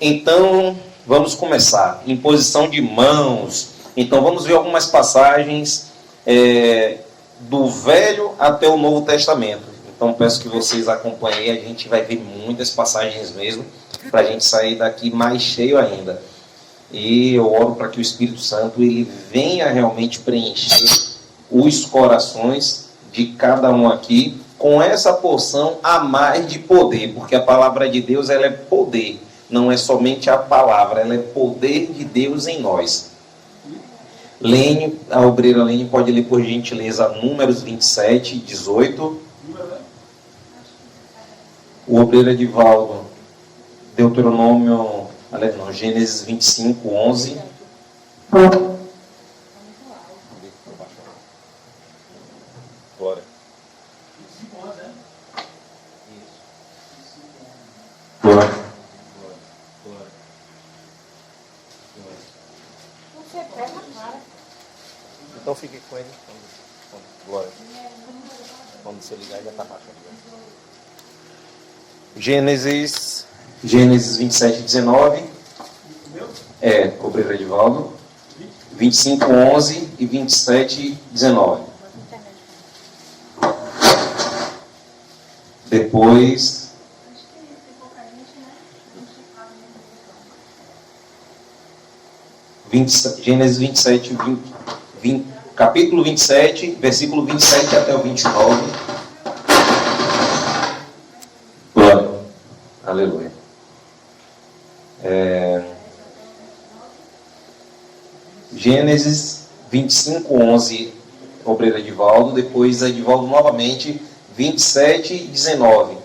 Então, vamos começar. Imposição de mãos. Então, vamos ver algumas passagens do Velho até o Novo Testamento. Então, peço que vocês acompanhem. A gente vai ver muitas passagens mesmo, para a gente sair daqui mais cheio ainda. E eu oro para que o Espírito Santo ele venha realmente preencher os corações de cada um aqui com essa porção a mais de poder, porque a palavra de Deus ela é poder, não é somente a palavra, ela é poder de Deus em nós. Lene, a obreira Lene pode ler por gentileza Números 27, 18. O obreiro Edivaldo, Deuteronômio, não, Gênesis 25, 11. Glória. Glória. Então fique com ele. Glória. Quando você ligar, já está baixo. Gênesis 27, 19. Obreiro Edivaldo. 25, 11 e 27, 19. Depois. Gênesis 27, capítulo 27, versículo 27 até o 29. Glória. Aleluia. Gênesis 25, 11, obreiro Edivaldo. Depois Edivaldo novamente, 27 e 19.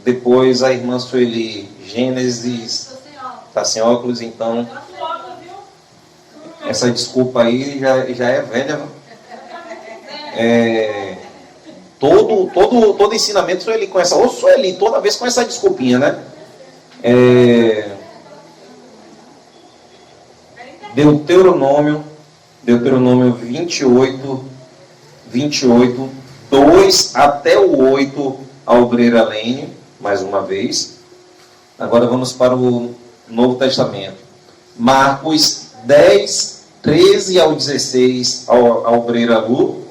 Depois a irmã Sueli, Gênesis. Está sem óculos, então. Essa desculpa aí já é velha. Todo ensinamento Sueli com essa. Ou Sueli, toda vez com essa desculpinha, né? Deuteronômio 28, 2 até o 8, a obreira Lene, mais uma vez. Agora vamos para o Novo Testamento. Marcos 10, 13 ao 16, a obreira Lu.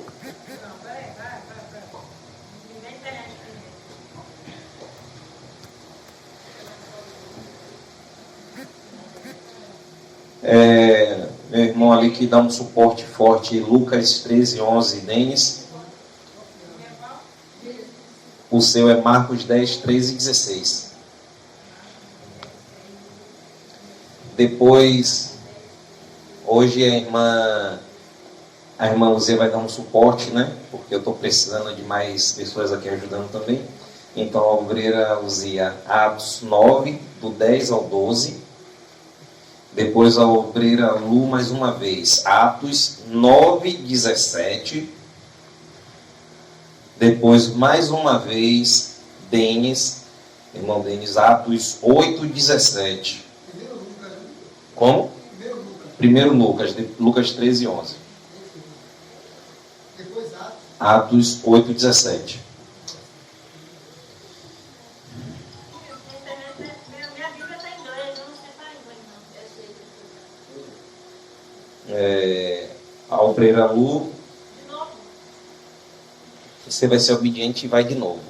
Meu irmão ali que dá um suporte forte, Lucas 13, 11, Denis. O seu é Marcos 10, 13 e 16. Depois, hoje a irmã Luzia vai dar um suporte, né? Porque eu estou precisando de mais pessoas aqui ajudando também. Então a obreira Luzia, Atos 9, do 10 ao 12. Depois a obreira Lu, mais uma vez, Atos 9, 17. Depois, mais uma vez, Denis, irmão Denis, Atos 8, 17. Como? Primeiro Lucas, Lucas 13, 11. Depois Atos 8, 17. A obreira Lu, você vai ser obediente e vai de novo.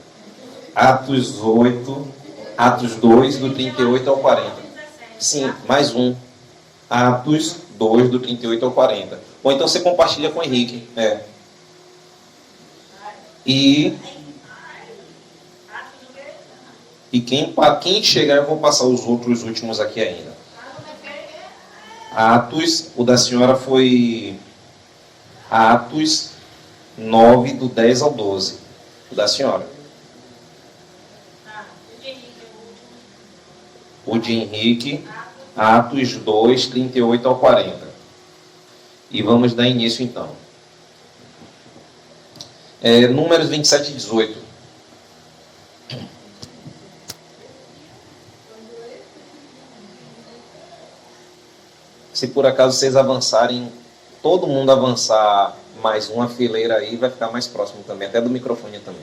Atos 2, do 38 ao 40. Sim, mais um. Atos 2, do 38 ao 40. Ou então você compartilha com o Henrique. E quem chegar, eu vou passar os outros últimos aqui ainda. Atos, o da senhora foi Atos 9, do 10 ao 12. O da senhora. O de Henrique, Atos 2, 38 ao 40. E vamos dar início então. Números 27 e 18. Se por acaso vocês avançarem, todo mundo avançar mais uma fileira aí, vai ficar mais próximo também, até do microfone também.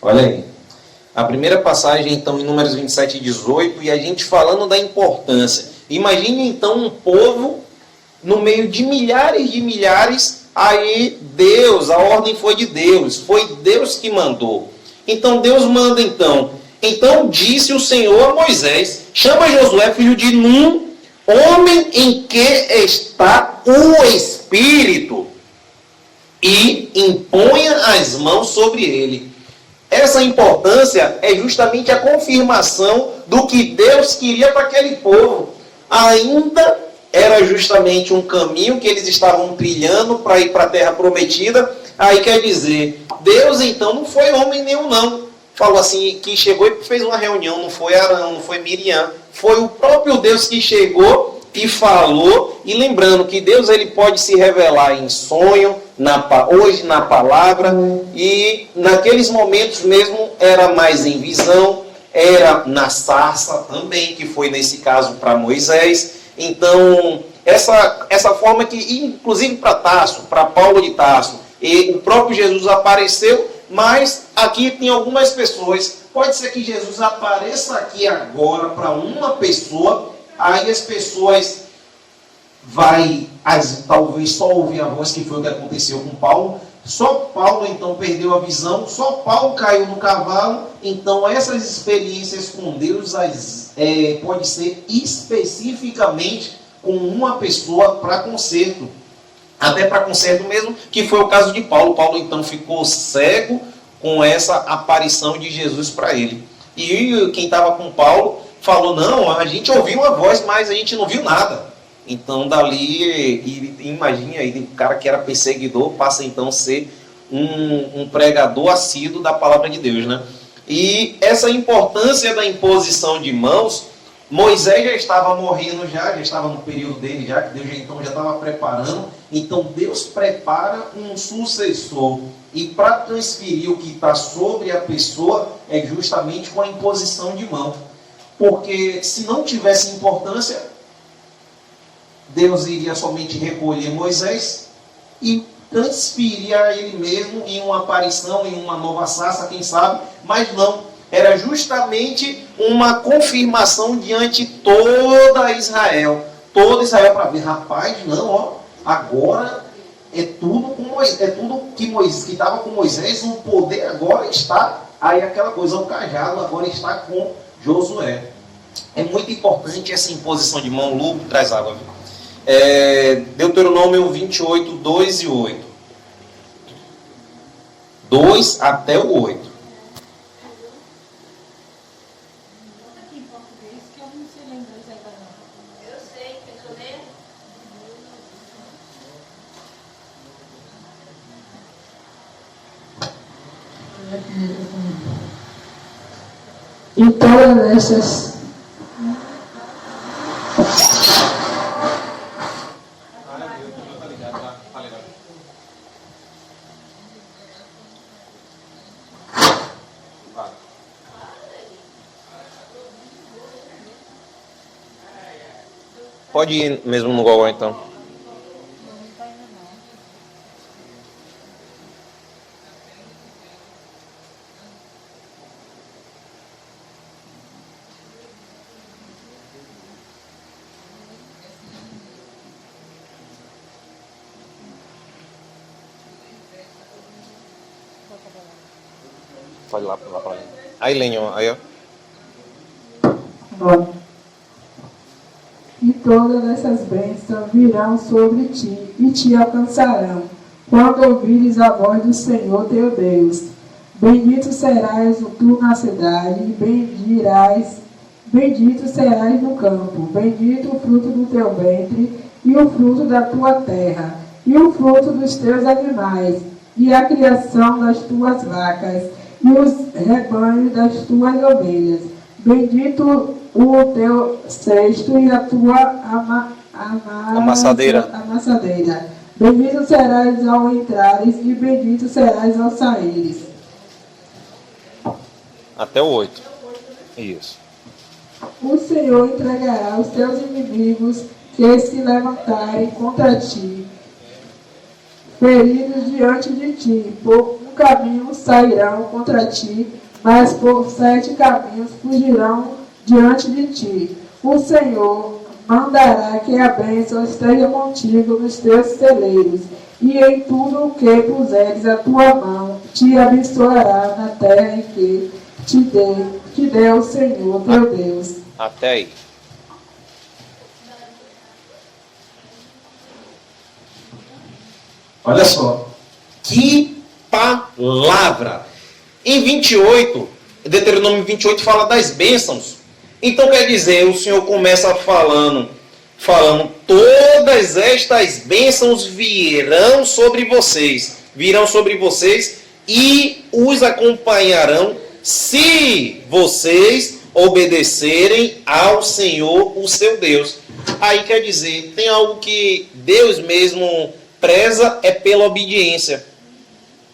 Olha aí. A primeira passagem, então, em Números 27 e 18, e a gente falando da importância. Imagine, então, um povo no meio de milhares, aí Deus, a ordem foi de Deus, foi Deus que mandou. Então, Deus manda, então. Então, disse o Senhor a Moisés, chama Josué, filho de Num, homem em que está o Espírito, e imponha as mãos sobre ele. Essa importância é justamente a confirmação do que Deus queria para aquele povo. Ainda era justamente um caminho que eles estavam trilhando para ir para a terra prometida. Aí quer dizer, Deus então não foi homem nenhum não. Falou assim, que chegou e fez uma reunião, não foi Arão, não foi Miriam. Foi o próprio Deus que chegou e falou. E lembrando que Deus ele pode se revelar em sonho, hoje na palavra, e naqueles momentos mesmo era mais em visão, era na sarça também, que foi nesse caso para Moisés. Então, essa forma que, inclusive para Tarso, para Paulo de Tarso, e o próprio Jesus apareceu, mas aqui tem algumas pessoas, pode ser que Jesus apareça aqui agora para uma pessoa, aí as pessoas talvez só ouvir a voz, que foi o que aconteceu com Paulo. Só Paulo então perdeu a visão, só Paulo caiu no cavalo. Então essas experiências com Deus pode ser especificamente com uma pessoa para conserto, até para conserto mesmo, que foi o caso de Paulo. Paulo então ficou cego com essa aparição de Jesus para ele. E quem estava com Paulo falou, não, a gente ouviu uma voz, mas a gente não viu nada. Então, dali, imagine aí, o cara que era perseguidor passa então a ser um pregador assíduo da palavra de Deus, né? E essa importância da imposição de mãos, Moisés já estava morrendo, já estava no período dele, que Deus já estava preparando. Então, Deus prepara um sucessor. E para transferir o que está sobre a pessoa, é justamente com a imposição de mão. Porque se não tivesse importância, Deus iria somente recolher Moisés e transferir a ele mesmo em uma aparição, em uma nova sarça, quem sabe, mas não. Era justamente uma confirmação diante de toda Israel. Todo Israel para ver, rapaz, não, ó, agora é tudo com Moisés, é tudo que estava com Moisés, o poder agora está, aí aquela coisa, o cajado agora está com Josué. É muito importante essa imposição de mão. Lu, traz água, viu? Deuteronômio 28, 2 e 8. 2 até o 8. Aqui em português, que eu não sei lembrar isso agora não. Eu sei, que eu ler. E todas essas Pode ir mesmo no Google então. Pode ir lá para lá. Aí, Lenho, aí, ó. Bom. E todas essas bênçãos virão sobre ti e te alcançarão, quando ouvires a voz do Senhor teu Deus. Bendito serás tu na cidade, e bendito serás no campo. Bendito o fruto do teu ventre, e o fruto da tua terra, e o fruto dos teus animais, e a criação das tuas vacas, e os rebanhos das tuas ovelhas. Bendito o teu cesto e a tua amassadeira. Bendito serás ao entrares e bendito serás ao saíres. Até o 8. Isso. O Senhor entregará os teus inimigos que se levantarem contra ti, feridos diante de ti, por caminho sairão contra ti, mas por 7 caminhos fugirão diante de ti. O Senhor mandará que a bênção esteja contigo nos teus celeiros, e em tudo o que puseres a tua mão, te abençoará na terra em que te deu o Senhor teu Deus. Até aí. Olha só, que palavra! Em 28, Deuteronômio 28 fala das bênçãos. Então quer dizer, o Senhor começa falando, todas estas bênçãos virão sobre vocês e os acompanharão se vocês obedecerem ao Senhor, o seu Deus. Aí quer dizer, tem algo que Deus mesmo preza, é pela obediência.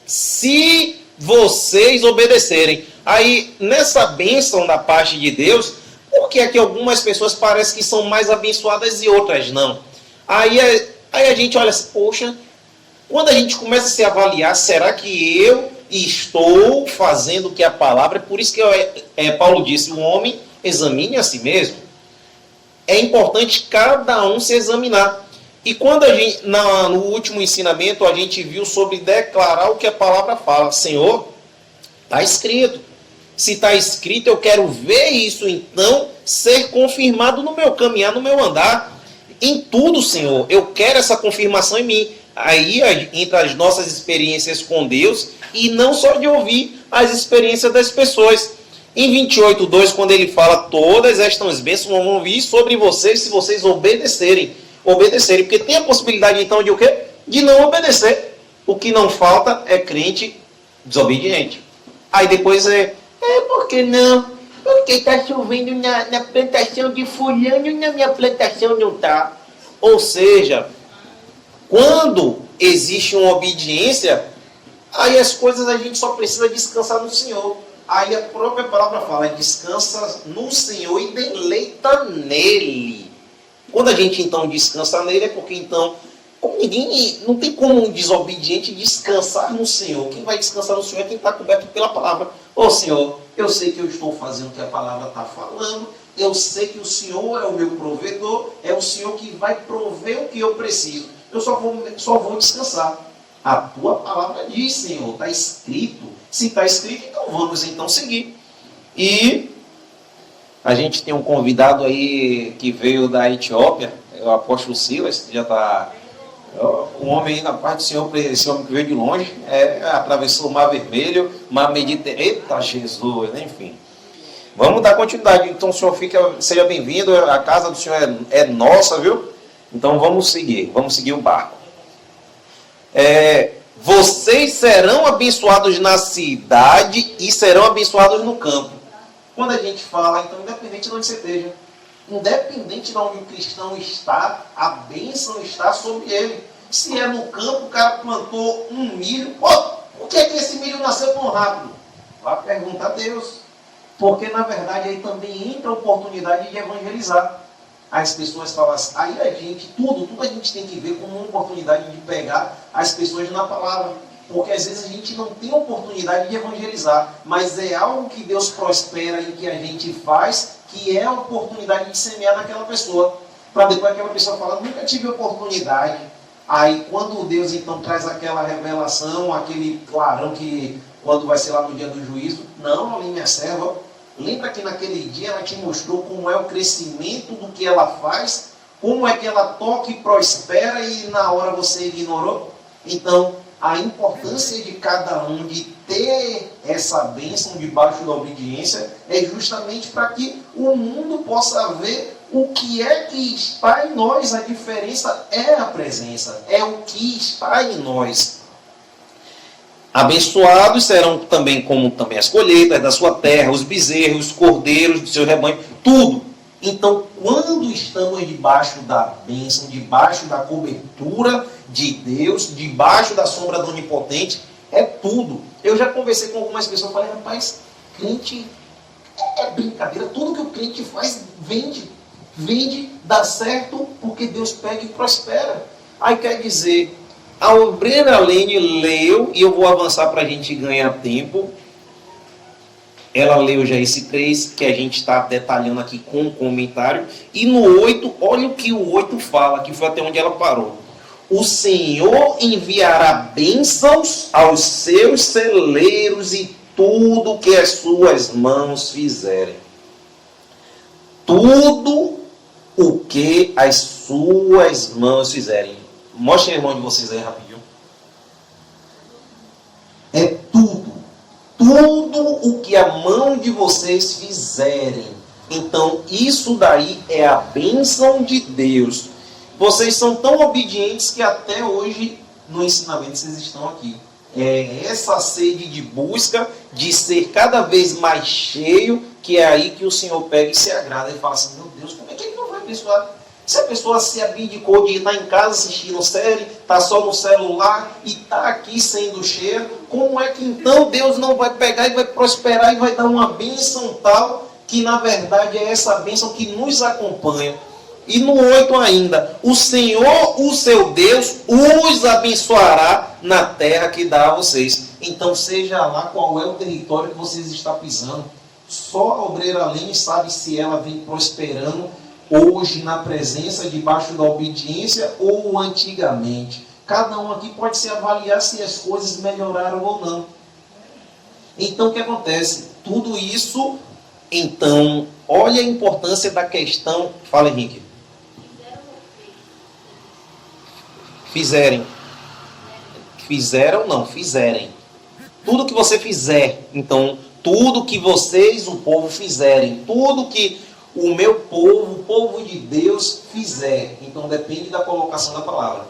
Se vocês obedecerem. Aí, nessa bênção da parte de Deus, por que é que algumas pessoas parecem que são mais abençoadas e outras não? Aí a gente olha assim, poxa, quando a gente começa a se avaliar, será que eu estou fazendo o que a palavra... É por isso que Paulo disse, o homem examine a si mesmo. É importante cada um se examinar. E quando a gente, no último ensinamento, a gente viu sobre declarar o que a palavra fala. Senhor, está escrito. Se está escrito, eu quero ver isso, então, ser confirmado no meu caminhar, no meu andar. Em tudo, Senhor, eu quero essa confirmação em mim. Aí, entre as nossas experiências com Deus, e não só de ouvir as experiências das pessoas. Em 28:2, quando ele fala, todas estas bênçãos vão vir sobre vocês se vocês obedecerem, porque tem a possibilidade então de o quê? De não obedecer. O que não falta é crente desobediente. Aí depois por que não? Porque está chovendo na plantação de fulano e na minha plantação não está. Ou seja, quando existe uma obediência, aí as coisas a gente só precisa descansar no Senhor. Aí a própria palavra fala, descansa no Senhor e deleita nele. Quando a gente então descansa nele, é porque então, não tem como um desobediente descansar no Senhor. Quem vai descansar no Senhor é quem está coberto pela palavra. Ô Senhor, eu sei que eu estou fazendo o que a palavra está falando, eu sei que o Senhor é o meu provedor, é o Senhor que vai prover o que eu preciso. Eu só vou descansar. A tua palavra diz, Senhor, está escrito. Se está escrito, então vamos então seguir. E a gente tem um convidado aí que veio da Etiópia, o apóstolo Silas, já está... Um homem aí na parte do Senhor, esse homem que veio de longe, atravessou o Mar Vermelho, Mar Mediterrâneo, eita Jesus, enfim. Vamos dar continuidade, então o Senhor seja bem-vindo, a casa do Senhor é nossa, viu? Então vamos seguir o barco. Vocês serão abençoados na cidade e serão abençoados no campo. Quando a gente fala, então, independente de onde você esteja, independente de onde o cristão está, a bênção está sobre ele. Se é no campo, o cara plantou um milho, por que esse milho nasceu tão rápido? Vá perguntar a Deus. Porque, na verdade, aí também entra a oportunidade de evangelizar. As pessoas falam assim, aí a gente, tudo a gente tem que ver como uma oportunidade de pegar as pessoas na palavra. Porque às vezes a gente não tem oportunidade de evangelizar, mas é algo que Deus prospera e que a gente faz, que é a oportunidade de semear naquela pessoa. Para depois aquela pessoa falar, nunca tive oportunidade. Aí quando Deus então traz aquela revelação, aquele clarão que quando vai ser lá no dia do juízo, não, ali minha serva, lembra que naquele dia ela te mostrou como é o crescimento do que ela faz, como é que ela toca e prospera e na hora você ignorou? Então, a importância de cada um de ter essa bênção debaixo da obediência é justamente para que o mundo possa ver o que é que está em nós. A diferença é a presença, é o que está em nós. Abençoados serão também como também as colheitas da sua terra, os bezerros, os cordeiros do seu rebanho, tudo. Então, quando estamos debaixo da bênção, debaixo da cobertura de Deus, debaixo da sombra do Onipotente, é tudo. Eu já conversei com algumas pessoas, falei, rapaz, crente é brincadeira, tudo que o crente faz vende, dá certo, porque Deus pega e prospera. Aí quer dizer, A obreira Lene leu, e eu vou avançar para a gente ganhar tempo. Ela leu já esse 3, que a gente está detalhando aqui com um comentário. E no 8, olha o que o 8 fala, que foi até onde ela parou. O Senhor enviará bênçãos aos seus celeiros e tudo que as suas mãos fizerem. Tudo o que as suas mãos fizerem. Mostrem a mão de vocês aí rapidinho. É tudo. Tudo o que a mão de vocês fizerem. Então, isso daí é a bênção de Deus. Vocês são tão obedientes que até hoje, no ensinamento, vocês estão aqui. É essa sede de busca, de ser cada vez mais cheio, que é aí que o Senhor pega e se agrada. E fala assim, meu Deus, como é que ele não vai abençoar? Se a pessoa se abdicou de estar em casa assistindo série, está só no celular e está aqui sendo cheio, como é que então Deus não vai pegar e vai prosperar e vai dar uma bênção tal, que na verdade é essa bênção que nos acompanha? E no 8 ainda, o Senhor, o seu Deus, os abençoará na terra que dá a vocês. Então seja lá qual é o território que vocês estão pisando, só a obreira Lene sabe se ela vem prosperando hoje na presença, debaixo da obediência, ou antigamente. Cada um aqui pode se avaliar se as coisas melhoraram ou não. Então o que acontece? Tudo isso, então, olha a importância da questão. Fala, Henrique. Fizerem. Fizeram, não, fizerem. Tudo que você fizer, então, tudo que vocês, o povo, fizerem, tudo que o meu povo, o povo de Deus, fizer. Então depende da colocação da palavra.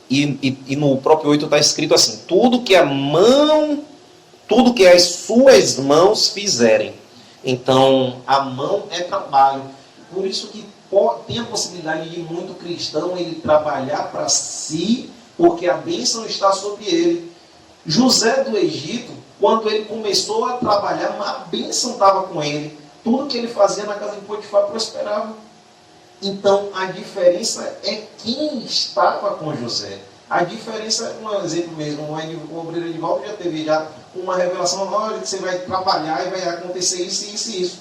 E no próprio 8 está escrito assim: tudo que as suas mãos fizerem. Então a mão é trabalho. Por isso que tem a possibilidade de muito cristão ele trabalhar para si, porque a bênção está sobre ele. José do Egito, quando ele começou a trabalhar, a bênção estava com ele. Tudo que ele fazia na casa de Potifar prosperava. Então, a diferença é quem estava com José. A diferença, um exemplo mesmo, o obreiro Edivaldo já teve uma revelação, olha, que você vai trabalhar e vai acontecer isso, isso e isso.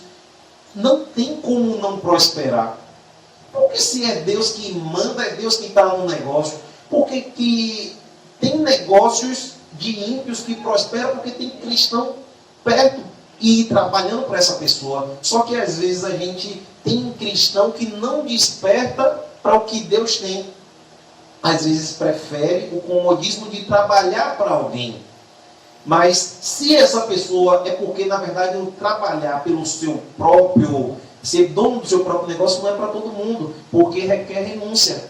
Não tem como não prosperar. Porque se é Deus que manda, é Deus que está no negócio. Porque que tem negócios de ímpios que prosperam porque tem cristão perto e trabalhando para essa pessoa. Só que às vezes a gente tem um cristão que não desperta para o que Deus tem. Às vezes prefere o comodismo de trabalhar para alguém. Mas se essa pessoa é porque na verdade o trabalhar pelo seu próprio, ser dono do seu próprio negócio não é para todo mundo, porque requer renúncia.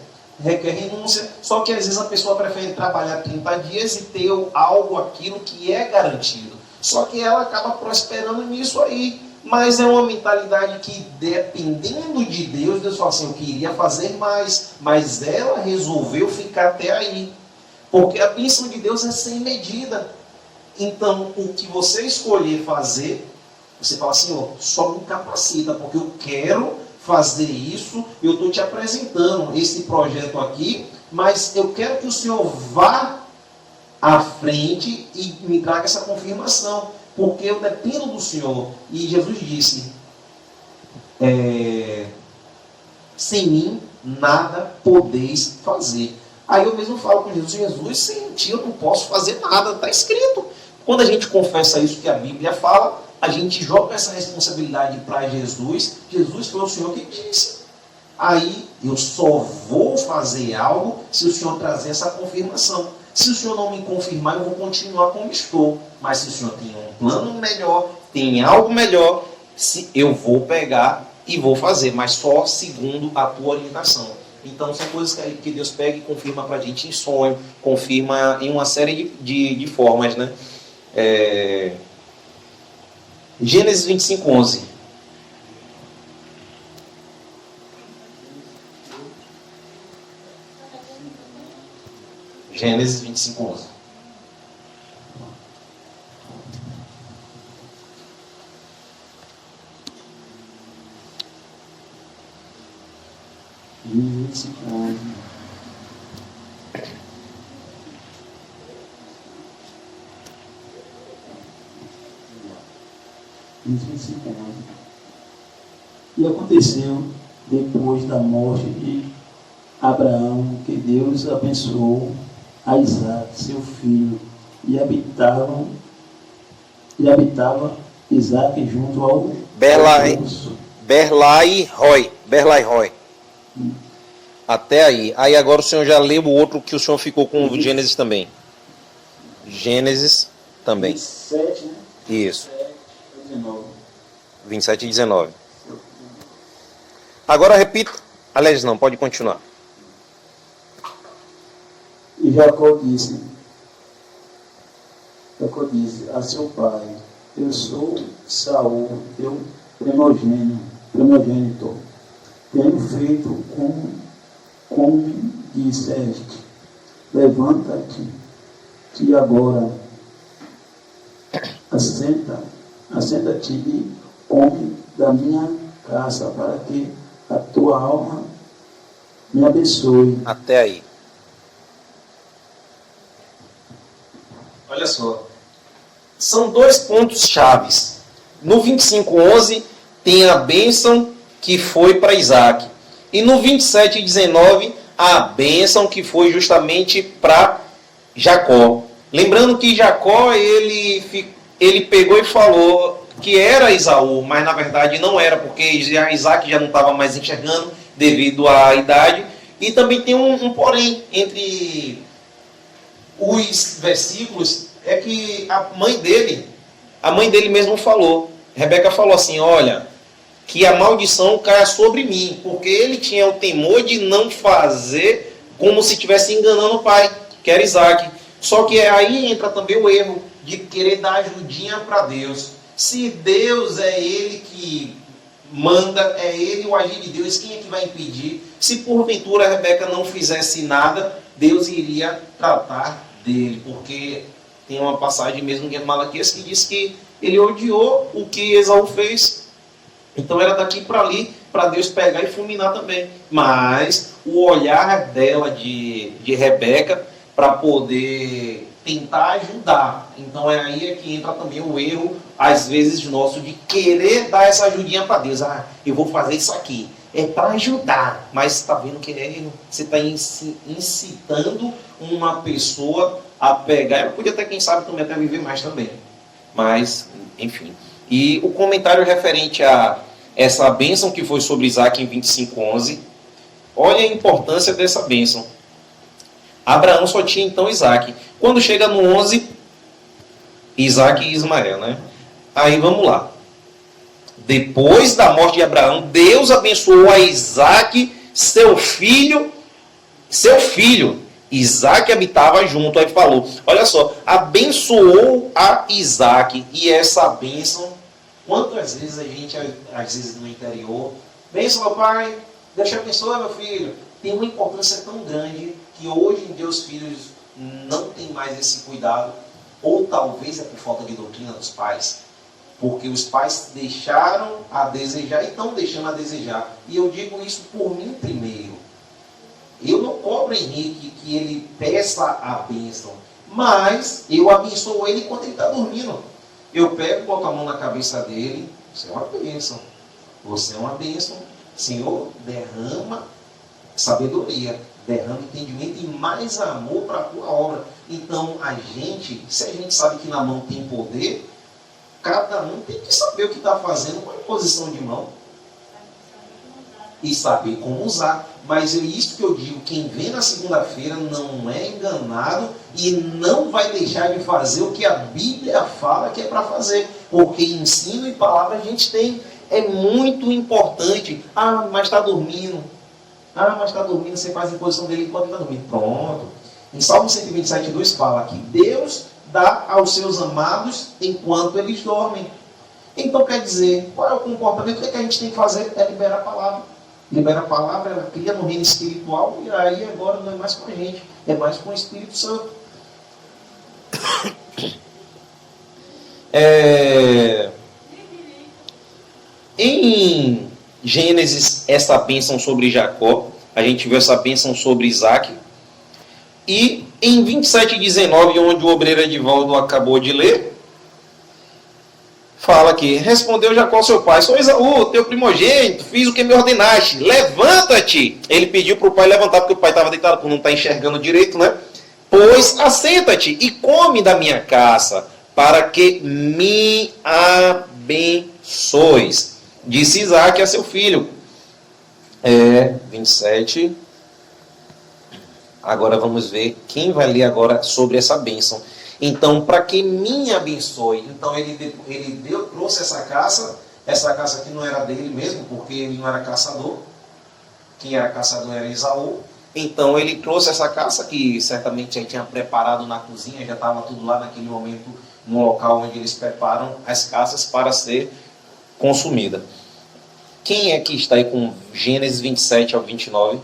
Só que às vezes a pessoa prefere trabalhar 30 dias e ter algo, aquilo que é garantido. Só que ela acaba prosperando nisso aí. Mas é uma mentalidade que, dependendo de Deus, Deus fala assim, eu queria fazer mais, mas ela resolveu ficar até aí. Porque a bênção de Deus é sem medida. Então, o que você escolher fazer, você fala assim, ó, só me capacita, porque eu quero fazer isso, eu estou te apresentando esse projeto aqui, mas eu quero que o Senhor vá à frente e me traga essa confirmação, porque eu dependo do Senhor. E Jesus disse, sem mim nada podeis fazer. Aí eu mesmo falo com Jesus, sem ti eu não posso fazer nada, está escrito. Quando a gente confessa isso que a Bíblia fala, a gente joga essa responsabilidade para Jesus. Jesus foi o Senhor que disse. Aí eu só vou fazer algo se o Senhor trazer essa confirmação. Se o Senhor não me confirmar, eu vou continuar como estou. Mas se o Senhor tem um plano melhor, tem algo melhor, eu vou pegar e vou fazer, mas só segundo a tua orientação. Então são coisas que Deus pega e confirma para a gente em sonho, confirma em uma série de formas, né? Gênesis 25, 11. Gênesis 25, 11. 25, 11. E aconteceu, depois da morte de Abraão, que Deus abençoou a Isaque, seu filho, e habitava Isaque junto ao Berlairoi. Até aí. Aí agora o senhor já leu o outro que o senhor ficou com o Gênesis também. Gênesis também. 27, né? Isso. 19. 27 e 19. Agora repita. Aliás, não, pode continuar. E Jacó disse a seu pai: eu sou Saul, teu primogênito. Tenho feito como me disseste. Levanta-te e agora assenta-te e come da minha casa, para que a tua alma me abençoe. Até aí. Olha só. São dois pontos chaves. No 25:11 tem a bênção que foi para Isaac. E no 27:19 a bênção que foi justamente para Jacó. Lembrando que Jacó ele pegou e falou que era Esaú, mas na verdade não era, porque Isaac já não estava mais enxergando devido à idade. E também tem um porém entre os versículos, é que a mãe dele mesmo falou. Rebeca falou assim: olha, que a maldição caia sobre mim, porque ele tinha o temor de não fazer como se estivesse enganando o pai, que era Isaac. Só que aí entra também o erro de querer dar ajudinha para Deus. Se Deus é Ele que manda, é Ele o agir de Deus, quem é que vai impedir? Se porventura a Rebeca não fizesse nada, Deus iria tratar dele, porque tem uma passagem mesmo em Malaquias que diz que ele odiou o que Esaú fez. Então era daqui para ali, para Deus pegar e fulminar também. Mas o olhar dela de Rebeca para poder tentar ajudar. Então é aí que entra também o erro, às vezes, nosso, de querer dar essa ajudinha para Deus. Ah, eu vou fazer isso aqui. É para ajudar. Mas está vendo que é erro? Você está incitando uma pessoa a pegar. Ela podia até, quem sabe, também até viver mais também. Mas, enfim. E o comentário referente a essa bênção que foi sobre Isaac em 25:11. Olha a importância dessa bênção. Abraão só tinha então Isaac. Quando chega no 11, Isaac e Ismael, né? Aí vamos lá. Depois da morte de Abraão, Deus abençoou a Isaac, seu filho. Isaac habitava junto. Aí falou, olha só, abençoou a Isaac. E essa bênção, quantas vezes a gente, às vezes no interior, bênção meu pai, Deus te abençoe meu filho. Tem uma importância tão grande que hoje em dia os filhos não têm mais esse cuidado, ou talvez é por falta de doutrina dos pais, porque os pais deixaram a desejar e estão deixando a desejar. E eu digo isso por mim primeiro. Eu não cobro Henrique que ele peça a bênção, mas eu abençoo ele enquanto ele está dormindo. Eu pego, boto a mão na cabeça dele, você é uma bênção, você é uma bênção, Senhor, derrama sabedoria, derrama entendimento e mais amor para a tua obra. Então, se a gente sabe que na mão tem poder, cada um tem que saber o que está fazendo com a posição de mão e saber como usar. Mas é isso que eu digo, quem vem na segunda-feira não é enganado e não vai deixar de fazer o que a Bíblia fala que é para fazer, porque ensino e palavra a gente tem. É muito importante. Ah, mas está dormindo. Ah, mas está dormindo, você faz a posição dele enquanto está dormindo. Pronto. Em Salmo 127:2 fala que Deus dá aos seus amados enquanto eles dormem. Então quer dizer, qual é o comportamento? O que a gente tem que fazer? É liberar a palavra. Libera a palavra, ela cria no reino espiritual, e aí agora não é mais com a gente, é mais com o Espírito Santo. Em Gênesis, essa bênção sobre Jacó, A gente viu essa bênção sobre Isaac. E em 27:19, onde o obreiro Edivaldo acabou de ler, fala aqui: respondeu Jacó seu pai: sou Esaú, teu primogênito, fiz o que me ordenaste, levanta-te. Ele pediu para o pai levantar, porque o pai estava deitado por não estar enxergando direito, né? Pois assenta-te e come da minha caça, para que me abençoes. Disse Isaac a seu filho. 27. Agora vamos ver quem vai ler agora sobre essa bênção. Então, para que me abençoe. Então, ele trouxe essa caça. Essa caça aqui não era dele mesmo, porque ele não era caçador. Quem era caçador era Esaú. Então, ele trouxe essa caça, que certamente já tinha preparado na cozinha, já estava tudo lá naquele momento, no local onde eles preparam as caças para ser consumida. Quem é que está aí com Gênesis 27 ao 29?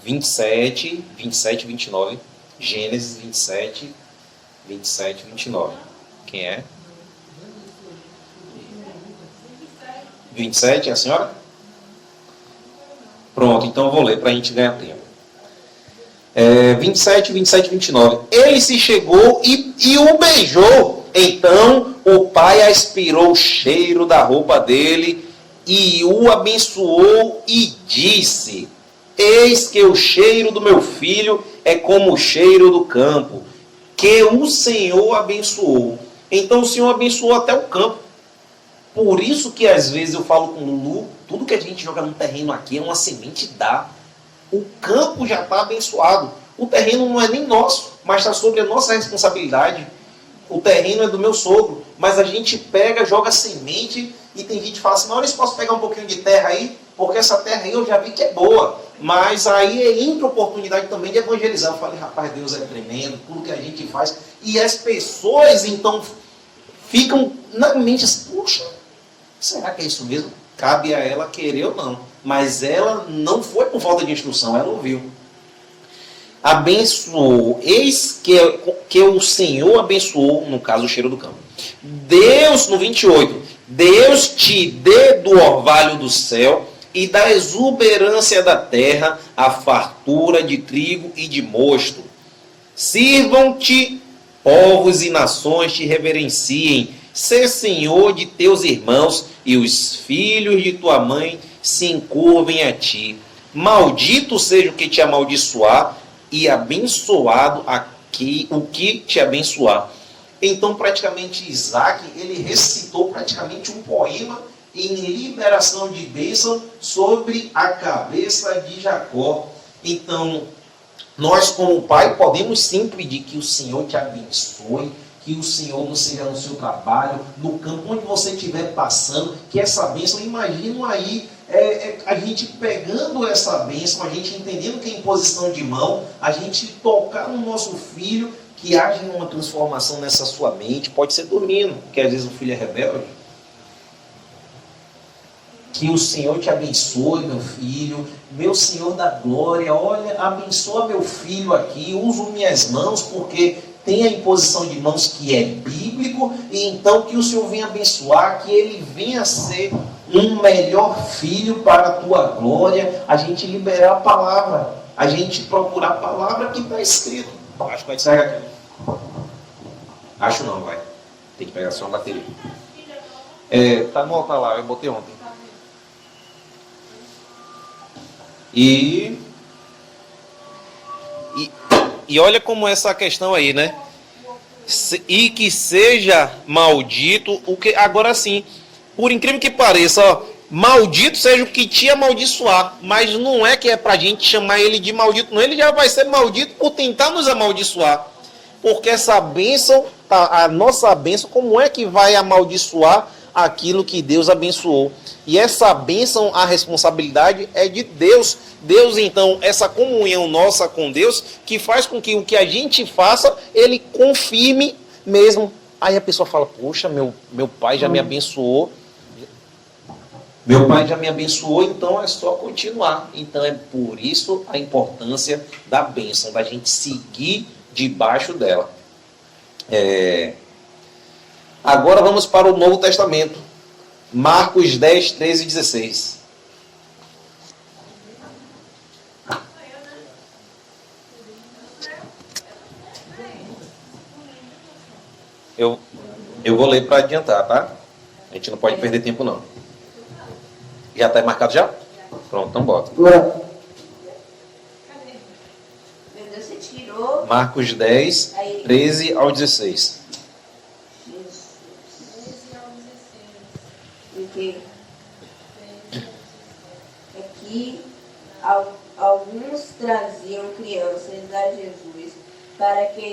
27, 29. Gênesis 27, 29. Quem é? 27, é a senhora? Pronto, então eu vou ler para a gente ganhar tempo. 27, 29. Ele se chegou e o beijou. Então o pai aspirou o cheiro da roupa dele e o abençoou e disse: eis que o cheiro do meu filho é como o cheiro do campo, que o Senhor abençoou. Então o Senhor abençoou até o campo. Por isso que às vezes eu falo com o Lulu, tudo que a gente joga no terreno aqui é uma semente dá. O campo já está abençoado. O terreno não é nem nosso, mas está sobre a nossa responsabilidade. O terreno é do meu sogro, mas a gente pega, joga semente e tem gente que fala assim: Maurício, posso pegar um pouquinho de terra aí? Porque essa terra aí eu já vi que é boa. Mas aí entra a oportunidade também de evangelizar. Eu falei: rapaz, Deus é tremendo, tudo que a gente faz. E as pessoas então ficam na mente assim: puxa, será que é isso mesmo? Cabe a ela querer ou não. Mas ela não foi por falta de instrução, ela ouviu. Abençoou, eis que o Senhor abençoou, no caso o cheiro do campo. Deus, no 28, Deus te dê do orvalho do céu e da exuberância da terra a fartura de trigo e de mosto. Sirvam-te povos e nações, te reverenciem. Sê senhor de teus irmãos e os filhos de tua mãe se encurvem a ti. Maldito seja o que te amaldiçoar e abençoado aqui o que te abençoar. Então, praticamente, Isaac, ele recitou praticamente um poema em liberação de bênção sobre a cabeça de Jacó. Então, nós como pai podemos sim pedir que o Senhor te abençoe, que o Senhor não seja no seu trabalho, no campo, onde você estiver passando, que essa bênção, imagina aí, a gente pegando essa bênção, a gente entendendo que é imposição de mão, a gente tocar no nosso filho, que haja uma transformação nessa sua mente, pode ser dormindo, porque às vezes o filho é rebelde. Que o Senhor te abençoe, meu filho, meu Senhor da glória, olha, abençoa meu filho aqui, uso minhas mãos, porque tem a imposição de mãos que é bíblico, e então que o Senhor venha abençoar, que ele venha ser um melhor filho para a tua glória, a gente liberar a palavra, a gente procurar a palavra que está escrito. Acho que vai sair aqui. Acho não, vai. Tem que pegar só uma bateria. Tá no altar lá, eu botei ontem. E olha como essa questão aí, né? E que seja maldito o que. Agora sim, por incrível que pareça, ó, maldito seja o que te amaldiçoar. Mas não é que é pra gente chamar ele de maldito, não. Ele já vai ser maldito por tentar nos amaldiçoar. Porque essa bênção, a nossa bênção, como é que vai amaldiçoar aquilo que Deus abençoou? E essa bênção, a responsabilidade é de Deus. Deus, então, essa comunhão nossa com Deus, que faz com que o que a gente faça, ele confirme mesmo. Aí a pessoa fala: poxa, meu pai já me abençoou. Meu pai já me abençoou, então é só continuar. Então é por isso a importância da bênção, da gente seguir debaixo dela. Agora vamos para o Novo Testamento. Marcos 10, 13 e 16. Eu vou ler para adiantar, tá? A gente não pode perder tempo, não. Já está marcado já? Pronto, então bota. Glória. Meu Deus, você tirou. Marcos 10, 13 ao 16. Jesus. 13 ao 16. Porque 13 aqui alguns traziam crianças a Jesus para que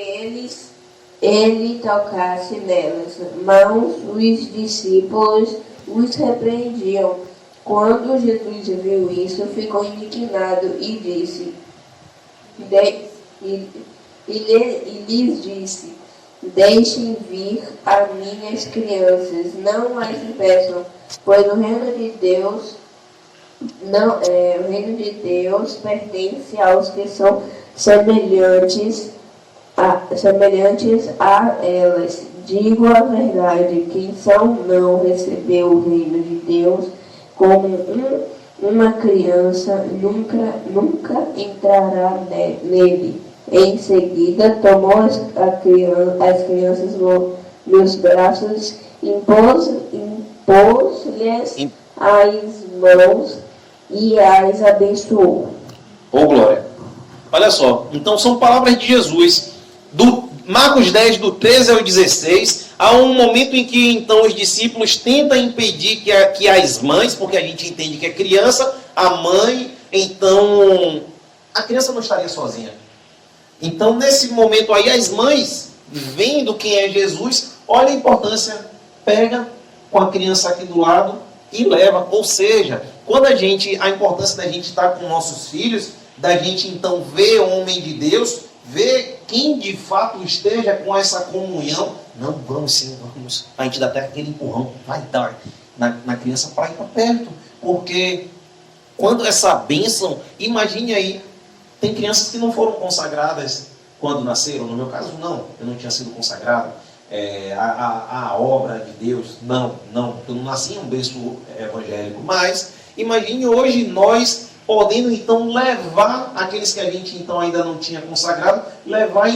ele tocasse nelas, mas os discípulos os repreendiam. Quando Jesus viu isso, ficou indignado e disse, e lhes disse: deixem vir a minhas crianças, não as impeçam, pois o reino de Deus pertence aos que são semelhantes a elas. Digo a verdade, quem não recebeu o reino de Deus como uma criança, nunca entrará nele. Em seguida, tomou as crianças nos braços, impôs-lhes as mãos e as abençoou. Ô, glória. Olha só, então são palavras de Jesus. Do Marcos 10, do 13 ao 16, há um momento em que então os discípulos tentam impedir que as mães, porque a gente entende que é criança, a mãe, então a criança não estaria sozinha. Então nesse momento aí as mães, vendo quem é Jesus, olha a importância, pega com a criança aqui do lado e leva. Ou seja, a importância da gente estar com nossos filhos, da gente então ver o homem de Deus, ver quem de fato esteja com essa comunhão. Não, vamos sim, vamos. A gente dá até aquele empurrão, vai dar na criança para ir para perto. Porque quando essa bênção, imagine aí, tem crianças que não foram consagradas quando nasceram. No meu caso, não, eu não tinha sido consagrado. A obra de Deus, não, eu não nasci em um berço evangélico. Mas imagine hoje nós podendo então levar aqueles que a gente então ainda não tinha consagrado, levar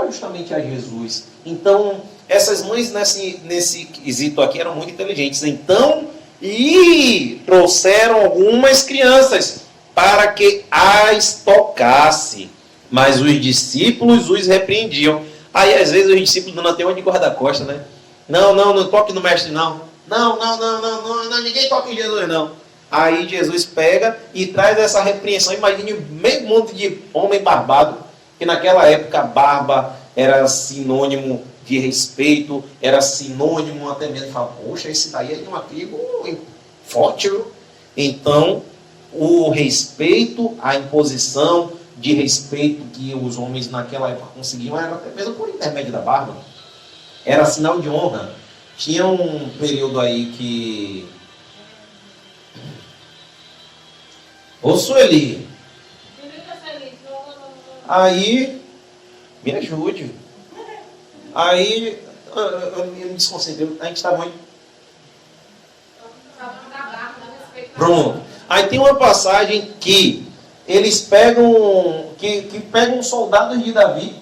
justamente a Jesus. Então, essas mães nesse quesito aqui eram muito inteligentes. Então, e trouxeram algumas crianças para que as tocasse. Mas os discípulos os repreendiam. Aí, às vezes, os discípulos não tem onde guarda-costa, né? Não toque no mestre, não. Não, ninguém toca em Jesus, não. Aí Jesus pega e traz essa repreensão. Imagine meio monte de homem barbado, que naquela época a barba era sinônimo de respeito, era sinônimo até mesmo de falar, poxa, esse daí é de uma tribo forte, viu? Então, o respeito, a imposição de respeito que os homens naquela época conseguiam, era até mesmo por intermédio da barba. Era sinal de honra. Tinha um período aí que... Ô Sueli, aí, me ajude. Aí, eu me desconcentrei, a gente estava onde? Pronto. Aí tem uma passagem que eles pegam, que pegam soldados de Davi,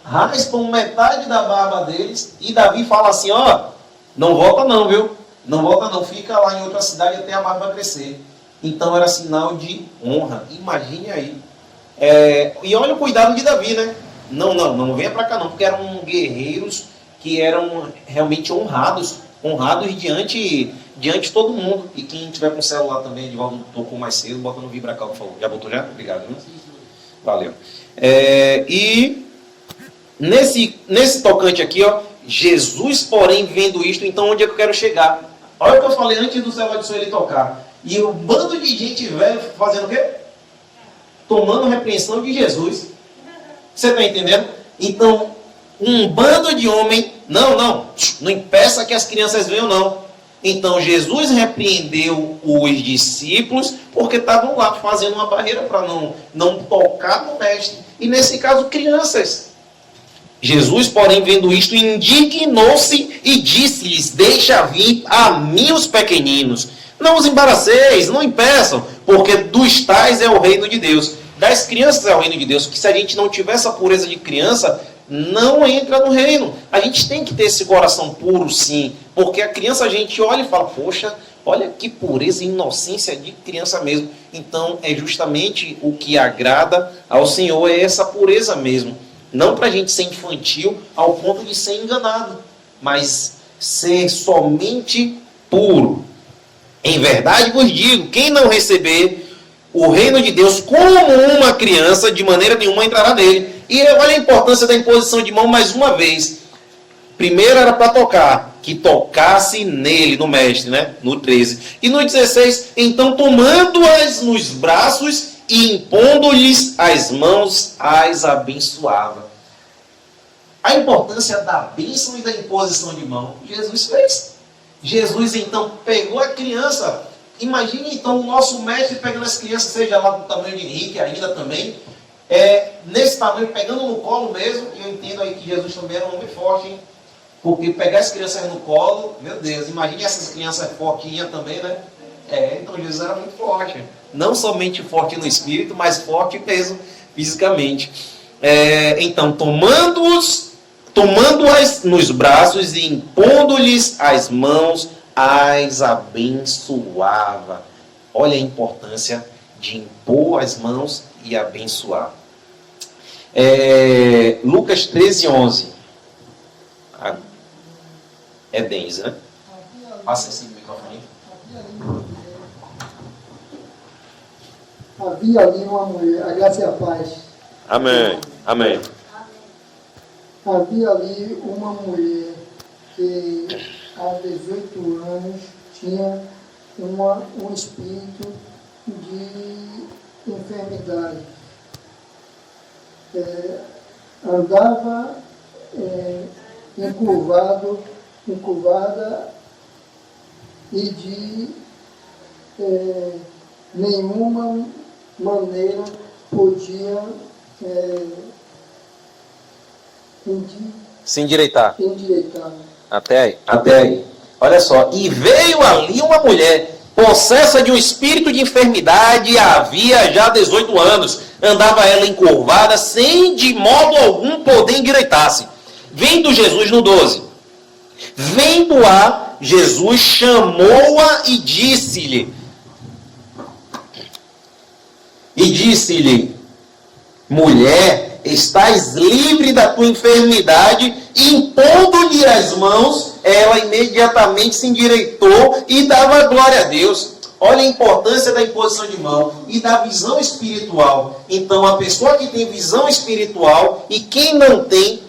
raspam metade da barba deles, e Davi fala assim, ó, não volta não, viu? Não volta não, fica lá em outra cidade até a barba crescer. Então era sinal de honra. Imagine aí. E olha o cuidado de Davi, né? Não venha para cá não, porque eram guerreiros que eram realmente honrados diante de todo mundo. E quem tiver com celular também, Edivaldo tocou mais cedo, bota no VibraCal, por favor. Já botou já? Obrigado. Viu? Valeu. E nesse tocante aqui, ó, Jesus, porém, vendo isto, então onde é que eu quero chegar? Olha o que eu falei antes do celular de ele tocar. E o bando de gente velho fazendo o quê? Tomando repreensão de Jesus. Você está entendendo? Então, um bando de homem, não impeça que as crianças venham, não. Então, Jesus repreendeu os discípulos porque estavam lá fazendo uma barreira para não tocar no mestre. E nesse caso, crianças. Jesus, porém, vendo isto, indignou-se e disse-lhes, deixa vir a mim os pequeninos. Não os embaraceis, não impeçam, porque dos tais é o reino de Deus. Das crianças é o reino de Deus, porque se a gente não tiver essa pureza de criança, não entra no reino. A gente tem que ter esse coração puro, sim, porque a criança a gente olha e fala, poxa, olha que pureza e inocência de criança mesmo. Então é justamente o que agrada ao Senhor, é essa pureza mesmo. Não para a gente ser infantil ao ponto de ser enganado, mas ser somente puro. Em verdade vos digo, quem não receber o reino de Deus como uma criança, de maneira nenhuma entrará nele. E olha a importância da imposição de mão mais uma vez. Primeiro era para tocar, que tocasse nele, no mestre, né? No 13. E no 16, então tomando-as nos braços e impondo-lhes as mãos, as abençoava. A importância da bênção e da imposição de mão, Jesus fez. Jesus então pegou a criança. Imagine então o nosso mestre pegando as crianças, seja lá do tamanho de Henrique ainda também, nesse tamanho, pegando no colo mesmo. E eu entendo aí que Jesus também era um homem forte, hein? Porque pegar as crianças no colo, meu Deus, imagine essas crianças fortinhas também, né? Então Jesus era muito forte. Não somente forte no espírito, mas forte mesmo fisicamente. Então, tomando-as nos braços e impondo-lhes as mãos, as abençoava. Olha a importância de impor as mãos e abençoar. Lucas 13:11. É Denise, né? Passa esse microfone. Havia ali uma mulher, a graça e a paz. Amém. Amém. Havia ali uma mulher que há 18 anos tinha um espírito de enfermidade. Andava encurvada e de nenhuma maneira podia Se endireitar. endireitar. Até aí. Olha só. E veio ali uma mulher, possessa de um espírito de enfermidade, havia já 18 anos. Andava ela encurvada, sem de modo algum poder endireitar-se. Vendo Jesus no 12. Vendo-a, Jesus chamou-a e disse-lhe, mulher, estás livre da tua enfermidade. E impondo-lhe as mãos, ela imediatamente se endireitou e dava glória a Deus. Olha a importância da imposição de mão e da visão espiritual. Então, a pessoa que tem visão espiritual e quem não tem,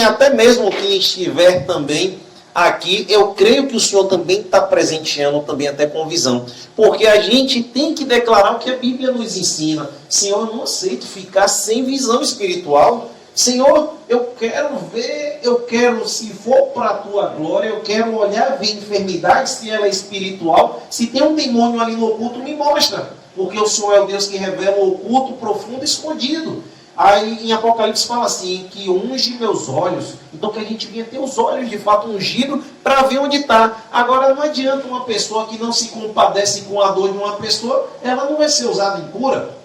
até mesmo quem estiver também aqui, eu creio que o Senhor também está presenteando também até com visão. Porque a gente tem que declarar o que a Bíblia nos ensina. Senhor, eu não aceito ficar sem visão espiritual. Senhor, eu quero ver, se for para a tua glória, eu quero olhar, ver enfermidade, se ela é espiritual. Se tem um demônio ali no oculto, me mostra. Porque o Senhor é o Deus que revela o oculto, profundo e escondido. Aí em Apocalipse fala assim, que unge meus olhos. Então que a gente venha ter os olhos de fato ungidos para ver onde está. Agora não adianta uma pessoa que não se compadece com a dor de uma pessoa, ela não vai ser usada em cura.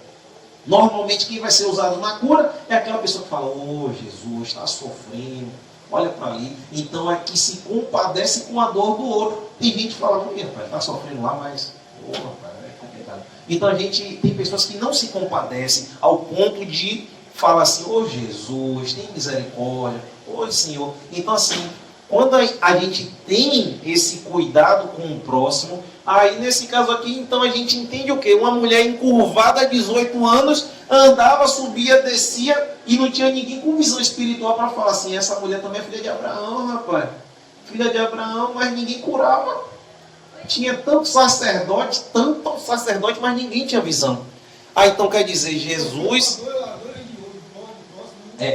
Normalmente quem vai ser usado na cura é aquela pessoa que fala, Jesus, está sofrendo, olha para ali. Então é que se compadece com a dor do outro. Tem gente que fala, rapaz, está sofrendo lá, mas rapaz, é complicado. Então a gente tem pessoas que não se compadecem ao ponto de falar assim, Jesus, tem misericórdia, Senhor. Então assim, quando a gente tem esse cuidado com o próximo, aí nesse caso aqui, então a gente entende o quê? Uma mulher encurvada há 18 anos, andava, subia, descia, e não tinha ninguém com visão espiritual para falar assim, essa mulher também é filha de Abraão, rapaz. Filha de Abraão, mas ninguém curava. Tinha tanto sacerdote, mas ninguém tinha visão. Então quer dizer, Jesus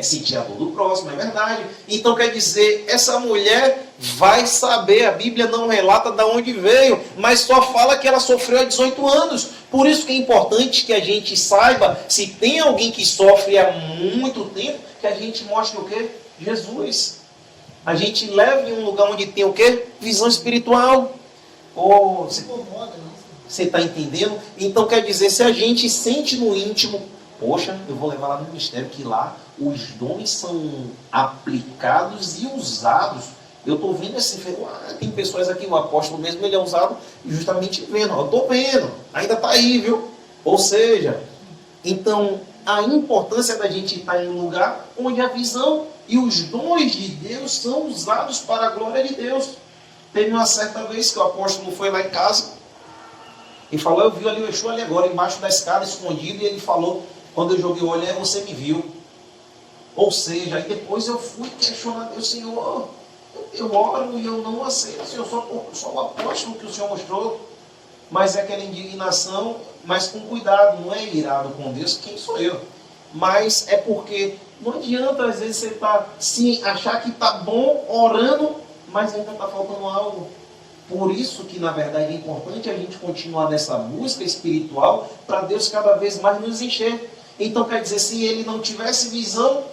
sentir a dor do próximo, é verdade. Então quer dizer, essa mulher vai saber, a Bíblia não relata de onde veio, mas só fala que ela sofreu há 18 anos. Por isso que é importante que a gente saiba, se tem alguém que sofre há muito tempo, que a gente mostre o quê? Jesus. A gente leva em um lugar onde tem o quê? Visão espiritual. Você está entendendo? Então quer dizer, se a gente sente no íntimo, poxa, eu vou levar lá no ministério, que lá os dons são aplicados e usados. Eu estou vendo assim, tem pessoas aqui, o apóstolo mesmo, ele é usado justamente vendo. Eu estou vendo, ainda está aí, viu? Ou seja, então a importância da gente estar em um lugar onde a visão e os dons de Deus são usados para a glória de Deus. Teve uma certa vez que o apóstolo foi lá em casa e falou, eu vi ali o Exu ali agora, embaixo da escada, escondido, e ele falou, quando eu joguei o olho, você me viu. Ou seja, aí depois eu fui questionar Deus, Senhor, eu oro e eu não aceito, Senhor, só o apóstolo que o Senhor mostrou. Mas é aquela indignação, mas com cuidado, não é irado com Deus, quem sou eu? Mas é porque não adianta, às vezes, você achar que está bom orando, mas ainda está faltando algo. Por isso que, na verdade, é importante a gente continuar nessa busca espiritual para Deus cada vez mais nos encher. Então, quer dizer, se ele não tivesse visão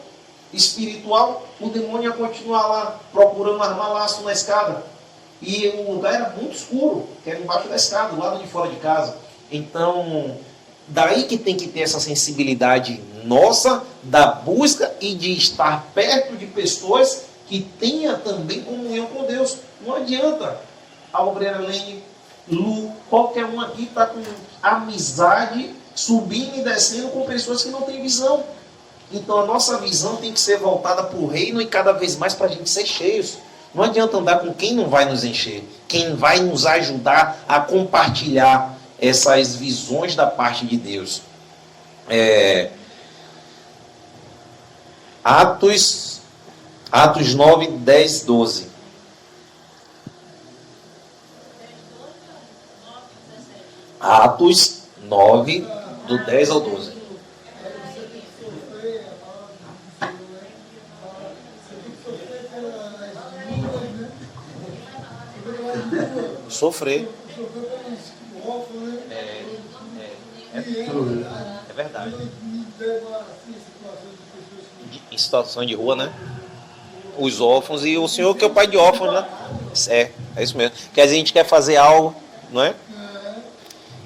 espiritual, o demônio ia continuar lá, procurando armar laço na escada. E o lugar era muito escuro, que era embaixo da escada, do lado de fora de casa. Então, daí que tem que ter essa sensibilidade nossa, da busca e de estar perto de pessoas que tenha também comunhão com Deus. Não adianta a obreira Lene, Lu, qualquer um aqui está com amizade, subindo e descendo com pessoas que não têm visão. Então a nossa visão tem que ser voltada para o reino e cada vez mais para a gente ser cheios. Não adianta andar com quem não vai nos encher, quem vai nos ajudar a compartilhar essas visões da parte de Deus. Atos 9, 10, 12. Atos 9, do 10 ao 12. Sofrer. É verdade. Em situação de rua, né? Os órfãos e o Senhor que é o pai de órfãos, né? É isso mesmo. Que a gente quer fazer algo, não é?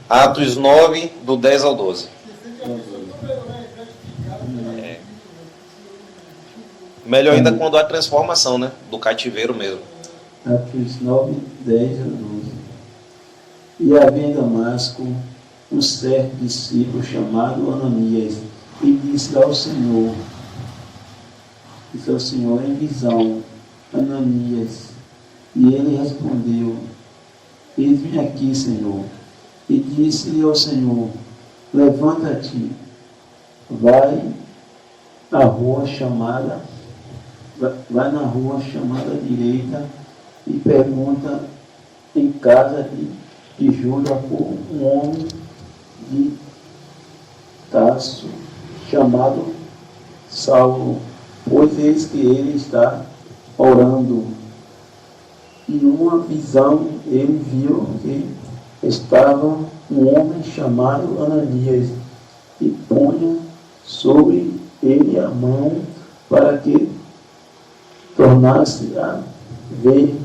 Atos 9, do 10 ao 12. Melhor ainda quando há transformação, né? Do cativeiro mesmo. Atos 9, 10 a 12. E havia em Damasco um certo discípulo chamado Ananias, e disse ao Senhor em visão, Ananias. E ele respondeu, eis-me aqui, Senhor. E disse-lhe ao Senhor, levanta-te, vai na rua chamada direita e pergunta em casa de Judas por um homem de Tarso chamado Saulo, pois eis que ele está orando. E numa visão ele viu que estava um homem chamado Ananias e punha sobre ele a mão para que tornasse a ver.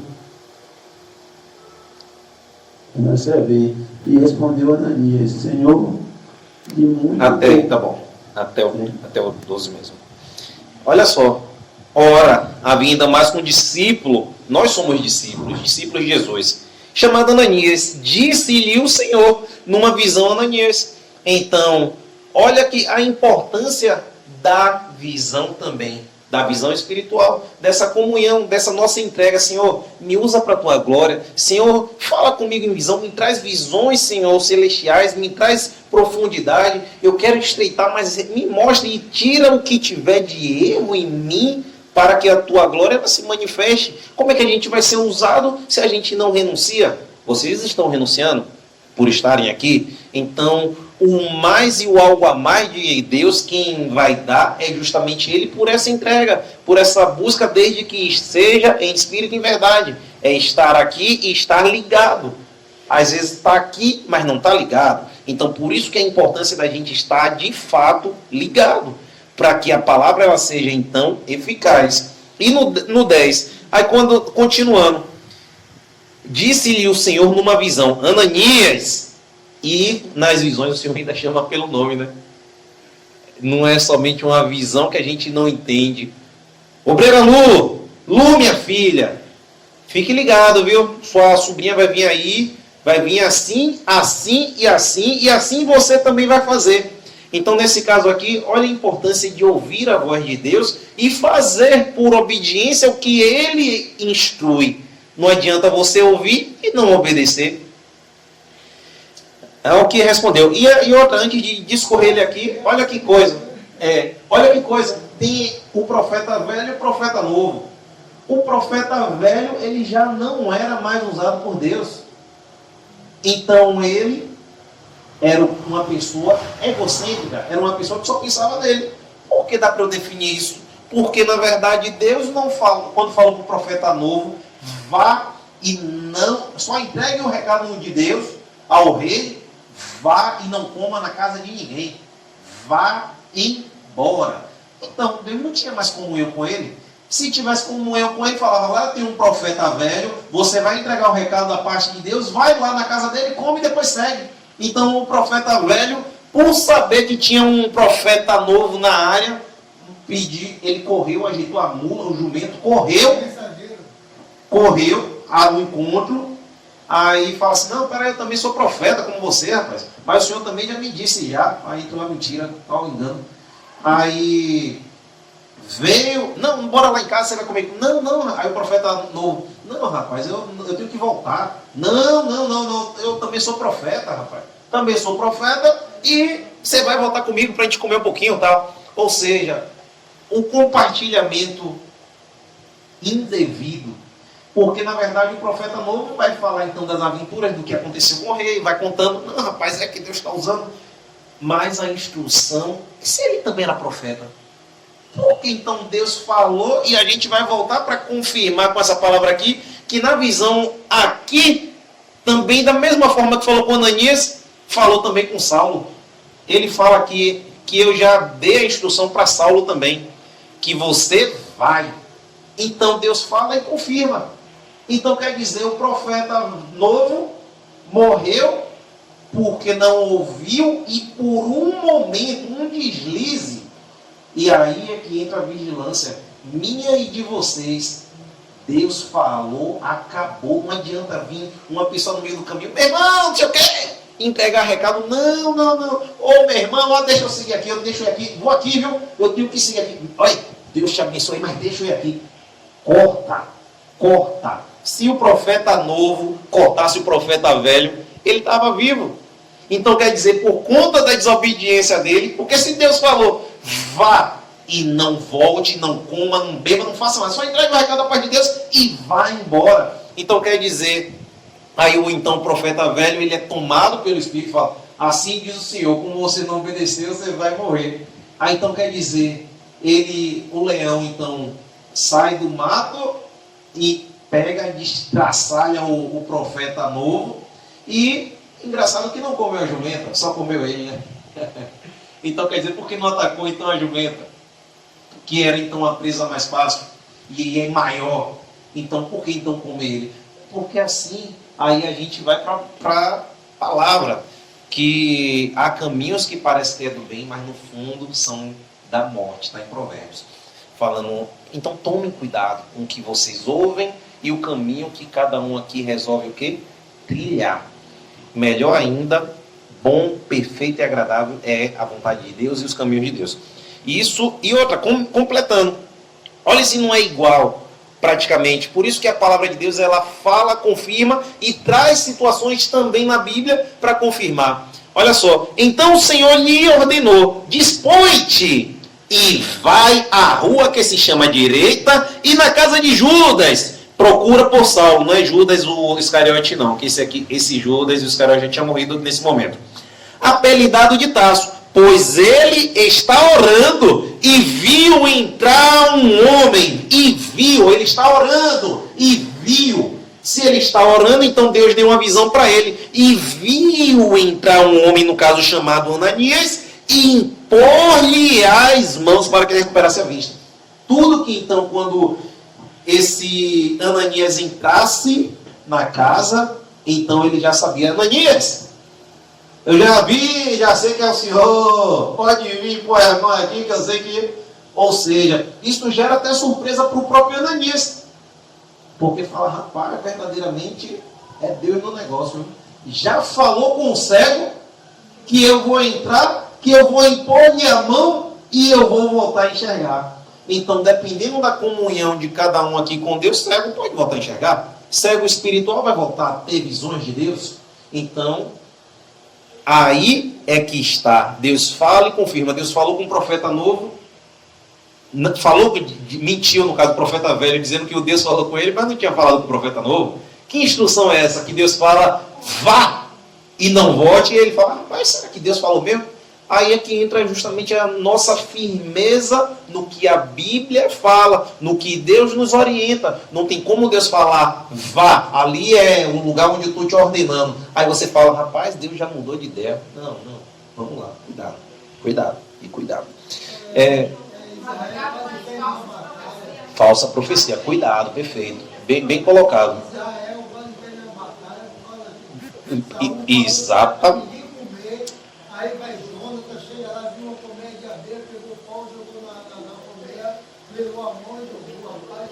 E respondeu Ananias, Senhor, de muito... Tá bom. Até o 12 mesmo. Olha só. Ora, havia ainda mais com um discípulo, nós somos discípulos de Jesus, chamado Ananias, disse-lhe o Senhor, numa visão Ananias. Então, olha que a importância da visão também, da visão espiritual, dessa comunhão, dessa nossa entrega. Senhor, me usa para a tua glória. Senhor, fala comigo em visão, me traz visões, Senhor, celestiais, me traz profundidade. Eu quero estreitar, mas me mostre e tira o que tiver de erro em mim, para que a tua glória se manifeste. Como é que a gente vai ser usado se a gente não renuncia? Vocês estão renunciando por estarem aqui? Então, o mais e o algo a mais de Deus, quem vai dar é justamente Ele, por essa entrega, por essa busca, desde que seja em espírito e em verdade. É estar aqui e estar ligado. Às vezes está aqui, mas não está ligado. Então, por isso que a importância da gente estar, de fato, ligado, para que a palavra ela seja, então, eficaz. E no 10, aí continuando, disse-lhe o Senhor numa visão, Ananias, e nas visões o Senhor ainda chama pelo nome, né? não é somente uma visão que a gente não entende. Obreira Lu, minha filha, fique ligado, viu? Sua sobrinha vai vir aí, vai vir assim, assim e assim, e assim você também vai fazer. Então, nesse caso aqui, olha a importância de ouvir a voz de Deus e fazer por obediência o que Ele instrui. Não adianta você ouvir e não obedecer. É o que respondeu. E outra, antes de discorrer ele aqui, olha que coisa. Olha que coisa. Tem o profeta velho e o profeta novo. O profeta velho, ele já não era mais usado por Deus. Então ele era uma pessoa egocêntrica, era uma pessoa que só pensava nele. Por que dá para eu definir isso? Porque na verdade Deus não fala, quando fala para o profeta novo, vá e não, só entregue o recado de Deus ao rei, vá e não coma na casa de ninguém, vá embora. Então Deus não tinha mais comunhão com ele. Se tivesse comunhão com ele, falava, lá tem um profeta velho, você vai entregar o recado da parte de Deus, vai lá na casa dele, come e depois segue. Então o profeta velho, por saber que tinha um profeta novo na área, ele correu, ajeitou a mula, o jumento, correu ao encontro, aí fala assim, não, peraí, eu também sou profeta como você, rapaz, mas o senhor também já me disse já, aí tu é mentira, tal engano. Aí veio, não, bora lá em casa, você vai comer. Não, aí o profeta novo, não, rapaz, eu tenho que voltar. Não, eu também sou profeta, rapaz. Também sou profeta e você vai voltar comigo para a gente comer um pouquinho, tal. Ou seja, o compartilhamento indevido. Porque, na verdade, o profeta novo vai falar, então, das aventuras, do que aconteceu com o rei, vai contando, não, rapaz, é que Deus está usando. Mas a instrução, se ele também era profeta, porque então Deus falou e a gente vai voltar para confirmar com essa palavra aqui, que na visão aqui, também da mesma forma que falou com Ananias, falou também com Saulo. Ele fala aqui que eu já dei a instrução para Saulo também, que você vai. Então Deus fala e confirma. Então quer dizer, o profeta novo morreu porque não ouviu e por um momento, um deslize. E aí é que entra a vigilância minha e de vocês. Deus falou, acabou, não adianta vir uma pessoa no meio do caminho, meu irmão, não sei o quê, entregar recado, não, ô meu irmão, ó, deixa eu seguir aqui, eu deixo eu ir aqui, vou aqui, viu, eu tenho que seguir aqui, olha, Deus te abençoe, mas deixa eu ir aqui, corta, se o profeta novo cortasse o profeta velho, ele estava vivo. Então quer dizer, por conta da desobediência dele, porque se Deus falou, vá e não volte, não coma, não beba, não faça nada, só entregue o recado da parte de Deus e vá embora. Então quer dizer, aí o então profeta velho, ele é tomado pelo Espírito e fala, assim diz o Senhor, como você não obedeceu, você vai morrer. Aí então quer dizer, o leão então sai do mato e pega, destraçalha o profeta novo e, engraçado que não comeu a jumenta, só comeu ele, né? Então quer dizer, por que não atacou então a jumenta? Que era então a presa mais fácil e é maior. Então por que então comer ele? Porque assim, aí a gente vai para a palavra, que há caminhos que parecem ter do bem, mas no fundo são da morte, está em Provérbios. Falando, então tomem cuidado com o que vocês ouvem e o caminho que cada um aqui resolve o quê? Trilhar. Melhor ainda, bom, perfeito e agradável é a vontade de Deus e os caminhos de Deus. Isso, e outra, completando. Olha se não é igual, praticamente. Por isso que a palavra de Deus, ela fala, confirma e traz situações também na Bíblia para confirmar. Olha só, então o Senhor lhe ordenou, dispõe-te e vai à rua que se chama Direita e na casa de Judas. Procura por Saulo, não é Judas o Iscariote não, que esse Judas o Iscariote já tinha morrido nesse momento. Apelidado de Tarso, pois ele está orando e viu entrar um homem, ele está orando e viu. Se ele está orando, então Deus deu uma visão para ele e viu entrar um homem, no caso chamado Ananias, e impor-lhe as mãos para que ele recuperasse a vista. Tudo que então, quando esse Ananias entrasse na casa, então ele já sabia, Ananias, Eu já vi, já sei que é o senhor. Pode vir, põe a mão aqui que eu sei que... Ou seja, isso gera até surpresa para o próprio Ananias. Porque fala, rapaz, verdadeiramente é Deus no negócio. Já falou com o cego que eu vou entrar, que eu vou impor-lhe a mão e eu vou voltar a enxergar. Então, dependendo da comunhão de cada um aqui com Deus, cego pode voltar a enxergar. Cego espiritual vai voltar a ter visões de Deus. Então, aí é que está. Deus fala e confirma. Deus falou com um profeta novo. Falou, mentiu no caso do profeta velho, dizendo que o Deus falou com ele, mas não tinha falado com o profeta novo. Que instrução é essa? Que Deus fala, vá e não volte. E ele fala, mas será que Deus falou mesmo? Aí é que entra justamente a nossa firmeza no que a Bíblia fala, no que Deus nos orienta. Não tem como Deus falar, vá, ali é o lugar onde eu estou te ordenando. Aí você fala, rapaz, Deus já mudou de ideia. Não, vamos lá, cuidado. Falsa profecia, cuidado, perfeito. Bem colocado. Exatamente. Aí vai Jonas, chega lá, viu uma colmeia de abelha, pegou o pau, jogou na colmeia, levou a mão e jogou, rapaz,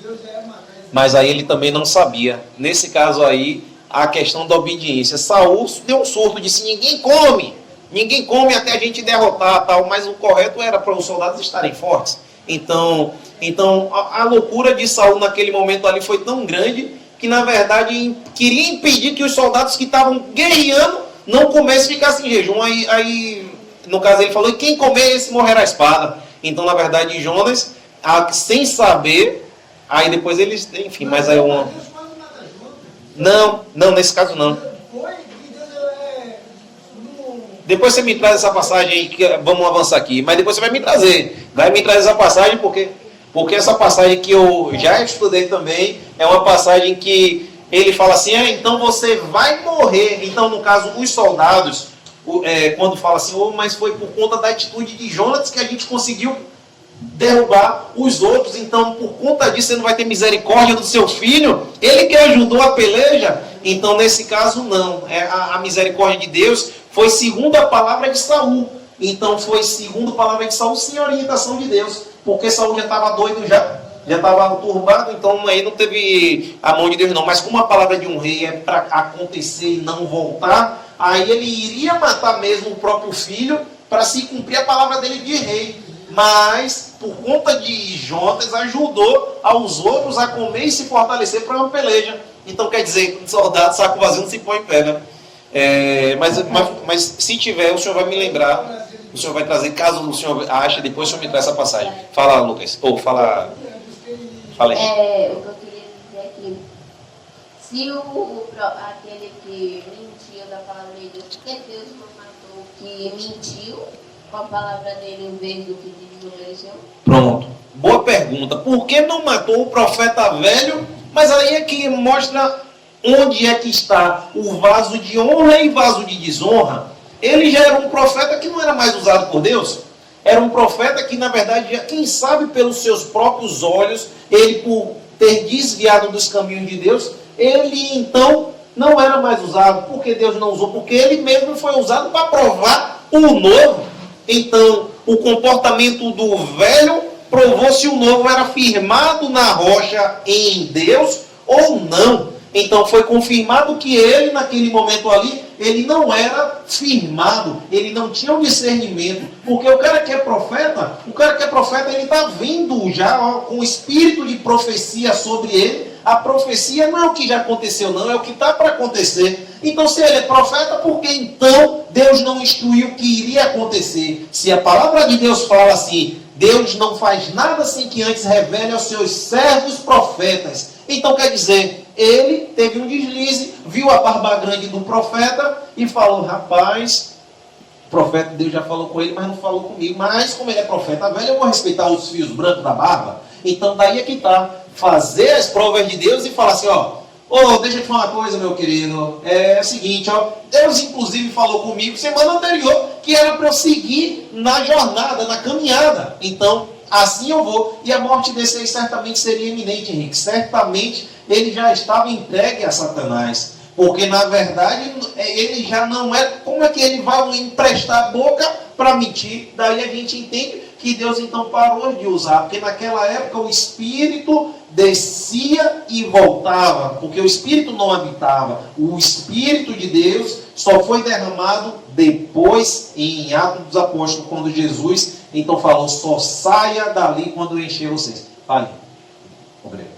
Deus já é matar. Mas aí ele também não sabia. Nesse caso aí, a questão da obediência. Saul deu um surto, disse, ninguém come até a gente derrotar, tal. Mas o correto era para os soldados estarem fortes. Então a loucura de Saul naquele momento ali foi tão grande que, na verdade, queria impedir que os soldados que estavam guerreando não comesse e ficasse em jejum. Aí, no caso, ele falou, e quem comer, esse morrerá a espada. Então, na verdade, Jonas, sem saber, aí depois eles, enfim, mas aí uma... Não, nesse caso não. Depois você me traz essa passagem aí, que vamos avançar aqui, mas depois você vai me trazer essa passagem, porque essa passagem que eu já estudei também, é uma passagem que ele fala assim, então você vai morrer. Então, no caso, os soldados, quando fala assim, mas foi por conta da atitude de Jonas que a gente conseguiu derrubar os outros. Então, por conta disso, você não vai ter misericórdia do seu filho? Ele que ajudou a peleja? Então, nesse caso, não. A misericórdia de Deus foi segundo a palavra de Saul. Então, foi segundo a palavra de Saul, sem orientação de Deus. Porque Saul já estava doido, já estava turbado, então aí não teve a mão de Deus não. Mas como a palavra de um rei é para acontecer e não voltar, aí ele iria matar mesmo o próprio filho para se cumprir a palavra dele de rei. Mas, por conta de Jonas, ajudou aos outros a comer e se fortalecer para uma peleja. Então, quer dizer, um soldado, saco vazio, não se põe em pé, né? Mas se tiver, o senhor vai me lembrar, o senhor vai trazer, caso o senhor ache, depois o senhor me traz essa passagem. Fala, Lucas, ou fala aí. O que eu queria dizer é que, se aquele que mentiu da palavra de Deus, porque Deus não matou o que mentiu com a palavra dele em vez do que desobedeceu? Pronto, boa pergunta. Por que não matou o profeta velho? Mas aí é que mostra onde é que está o vaso de honra e vaso de desonra. Ele já era um profeta que não era mais usado por Deus. Era um profeta que, na verdade, quem sabe pelos seus próprios olhos, ele por ter desviado dos caminhos de Deus, ele então não era mais usado. Por que Deus não usou? Porque ele mesmo foi usado para provar o novo. Então, o comportamento do velho provou se o novo era firmado na rocha em Deus ou não. Então foi confirmado que ele, naquele momento ali, ele não era firmado, ele não tinha um discernimento. Porque o cara que é profeta, ele está vindo já com o espírito de profecia sobre ele. A profecia não é o que já aconteceu, não, é o que está para acontecer. Então, se ele é profeta, por que então Deus não instruiu o que iria acontecer? Se a palavra de Deus fala assim, Deus não faz nada sem que antes revele aos seus servos profetas. Então, quer dizer, ele teve um deslize, viu a barba grande do profeta e falou, rapaz, o profeta, Deus já falou com ele, mas não falou comigo. Mas, como ele é profeta velho, eu vou respeitar os fios brancos da barba. Então, daí é que está. Fazer as provas de Deus e falar assim, deixa eu te falar uma coisa, meu querido. É o seguinte, Deus inclusive falou comigo semana anterior que era para eu seguir na jornada, na caminhada. Então, assim eu vou. E a morte desse aí certamente seria iminente, Henrique. Certamente ele já estava entregue a Satanás. Porque, na verdade, ele já não é... Como é que ele vai emprestar a boca para mentir? Daí a gente entende que Deus, então, parou de usar. Porque naquela época o Espírito descia e voltava. Porque o Espírito não habitava. O Espírito de Deus só foi derramado depois, em Atos dos Apóstolos, quando Jesus, então, falou, só saia dali quando eu encher vocês. Fale. Obrigado.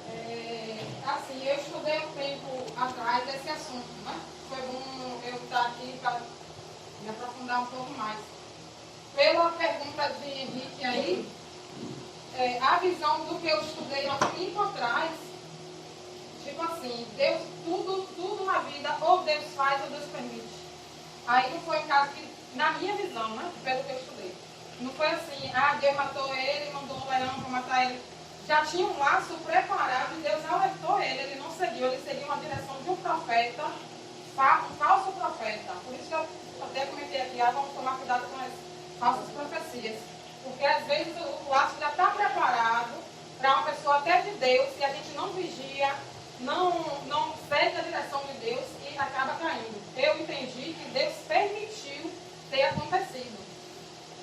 Assim, eu estudei um tempo atrás desse assunto, né? Foi bom eu estar aqui para me aprofundar um pouco mais. Pela pergunta de Henrique aí, a visão do que eu estudei há um tempo atrás, tipo assim, Deus, tudo na vida, ou Deus faz ou Deus permite. Aí não foi um caso que, na minha visão, né? Pelo que eu estudei. Não foi assim, Deus matou ele, mandou um leão para matar ele. Já tinha um laço preparado e Deus alertou ele não seguiu, ele seguiu uma direção de um profeta, um falso profeta. Por isso que eu até comentei aqui, vamos tomar cuidado com as falsas profecias. Porque às vezes o laço já está preparado para uma pessoa até de Deus, e a gente não vigia, não segue a direção de Deus e acaba caindo. Eu entendi que Deus permitiu ter acontecido.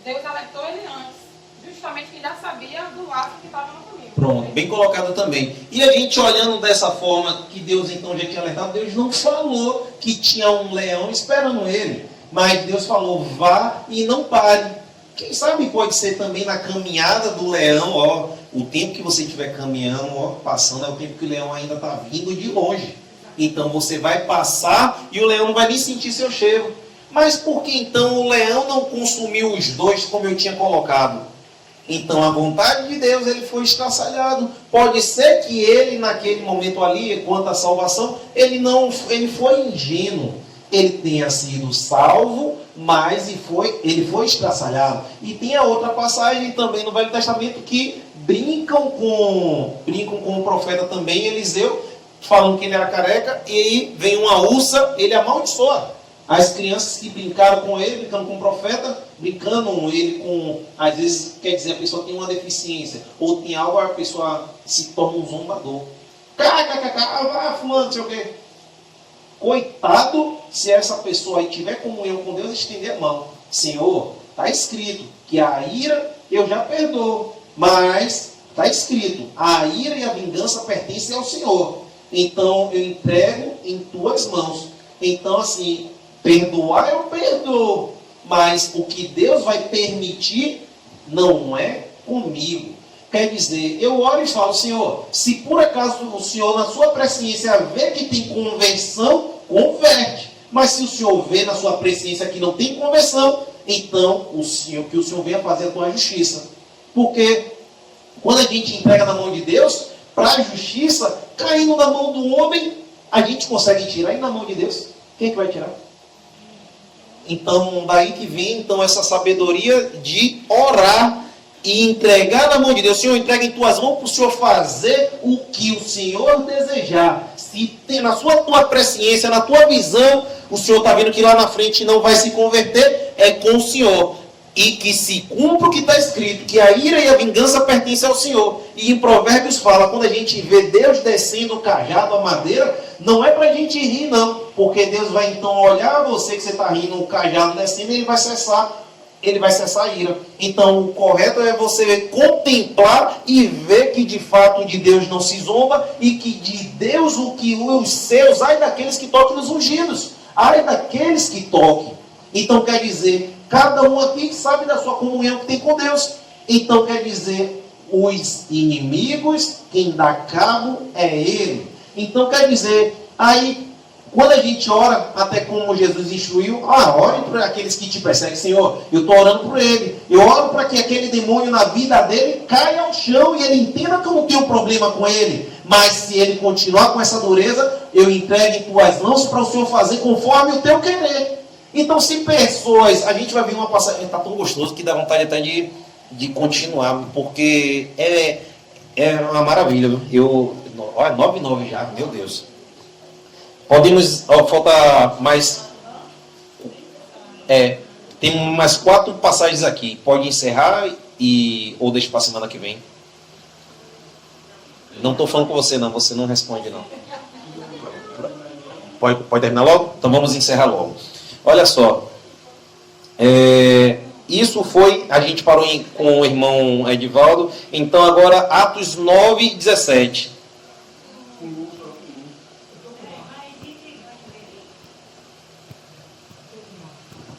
Deus alertou ele antes, justamente que já sabia do laço que estava no caminho. Pronto, bem colocado também. E a gente olhando dessa forma, que Deus então já tinha alertado, Deus não falou que tinha um leão esperando ele, mas Deus falou, vá e não pare. Quem sabe pode ser também na caminhada do leão, o tempo que você estiver caminhando, passando, é o tempo que o leão ainda está vindo de longe. Então você vai passar e o leão não vai nem sentir seu cheiro. Mas por que então o leão não consumiu os dois como eu tinha colocado? Então a vontade de Deus, ele foi estraçalhado. Pode ser que ele naquele momento ali, quanto à salvação, ele foi ingênuo. Ele tenha sido salvo, mas ele foi estraçalhado. E tem a outra passagem também no Velho Testamento que brincam com o profeta também, Eliseu, falando que ele era careca, e aí vem uma ursa, ele amaldiçoa as crianças que brincaram com ele, brincando com o profeta, brincando ele com... Às vezes, quer dizer, a pessoa tem uma deficiência, ou tem algo, a pessoa se torna um zombador. Fulano, não sei o quê. Coitado, se essa pessoa aí tiver comunhão com Deus, estender a mão. Senhor, está escrito que a ira eu já perdoo, mas está escrito, a ira e a vingança pertencem ao Senhor. Então, eu entrego em tuas mãos. Então, assim, perdoar eu perdoo, mas o que Deus vai permitir não é comigo. Quer dizer, eu oro e falo, Senhor, se por acaso o Senhor na sua presciência vê que tem conversão, converte. Mas se o Senhor vê na sua presciência que não tem conversão, então que o Senhor venha fazer a tua justiça. Porque quando a gente entrega na mão de Deus, para a justiça, caindo na mão do homem, a gente consegue tirar, e na mão de Deus, quem é que vai tirar? Então, daí que vem então essa sabedoria de orar e entregar na mão de Deus. Senhor, entrega em tuas mãos para o Senhor fazer o que o Senhor desejar. Se tem na tua presciência, na tua visão, o Senhor está vendo que lá na frente não vai se converter, é com o Senhor. E que se cumpra o que está escrito, que a ira e a vingança pertencem ao Senhor. E em Provérbios fala, quando a gente vê Deus descendo o cajado, a madeira, não é para a gente rir não, porque Deus vai então olhar você que você está rindo, o cajado descendo, e ele vai cessar a ira. Então o correto é você contemplar e ver que de fato de Deus não se zomba, e que de Deus o que os seus, ai daqueles que toquem nos ungidos, ai daqueles que toquem. Então quer dizer, cada um aqui sabe da sua comunhão que tem com Deus. Então quer dizer, os inimigos, quem dá cabo é Ele. Então quer dizer, aí quando a gente ora, até como Jesus instruiu, ore para aqueles que te perseguem. Senhor, eu estou orando por ele. Eu oro para que aquele demônio na vida dele caia ao chão e ele entenda que eu não tenho problema com ele. Mas se ele continuar com essa dureza, eu entrego em tuas mãos para o Senhor fazer conforme o teu querer. Então, se pessoas... A gente vai ver uma passagem... Está tão gostoso que dá vontade até de continuar, porque é uma maravilha. Olha, 9:09 já, meu Deus. Podemos... falta mais... tem mais 4 passagens aqui. Pode encerrar ou deixa para a semana que vem. Não estou falando com você não responde não. Pode terminar logo? Então vamos encerrar logo. Olha só. Isso foi, a gente parou com o irmão Edivaldo. Então agora Atos 9, 17.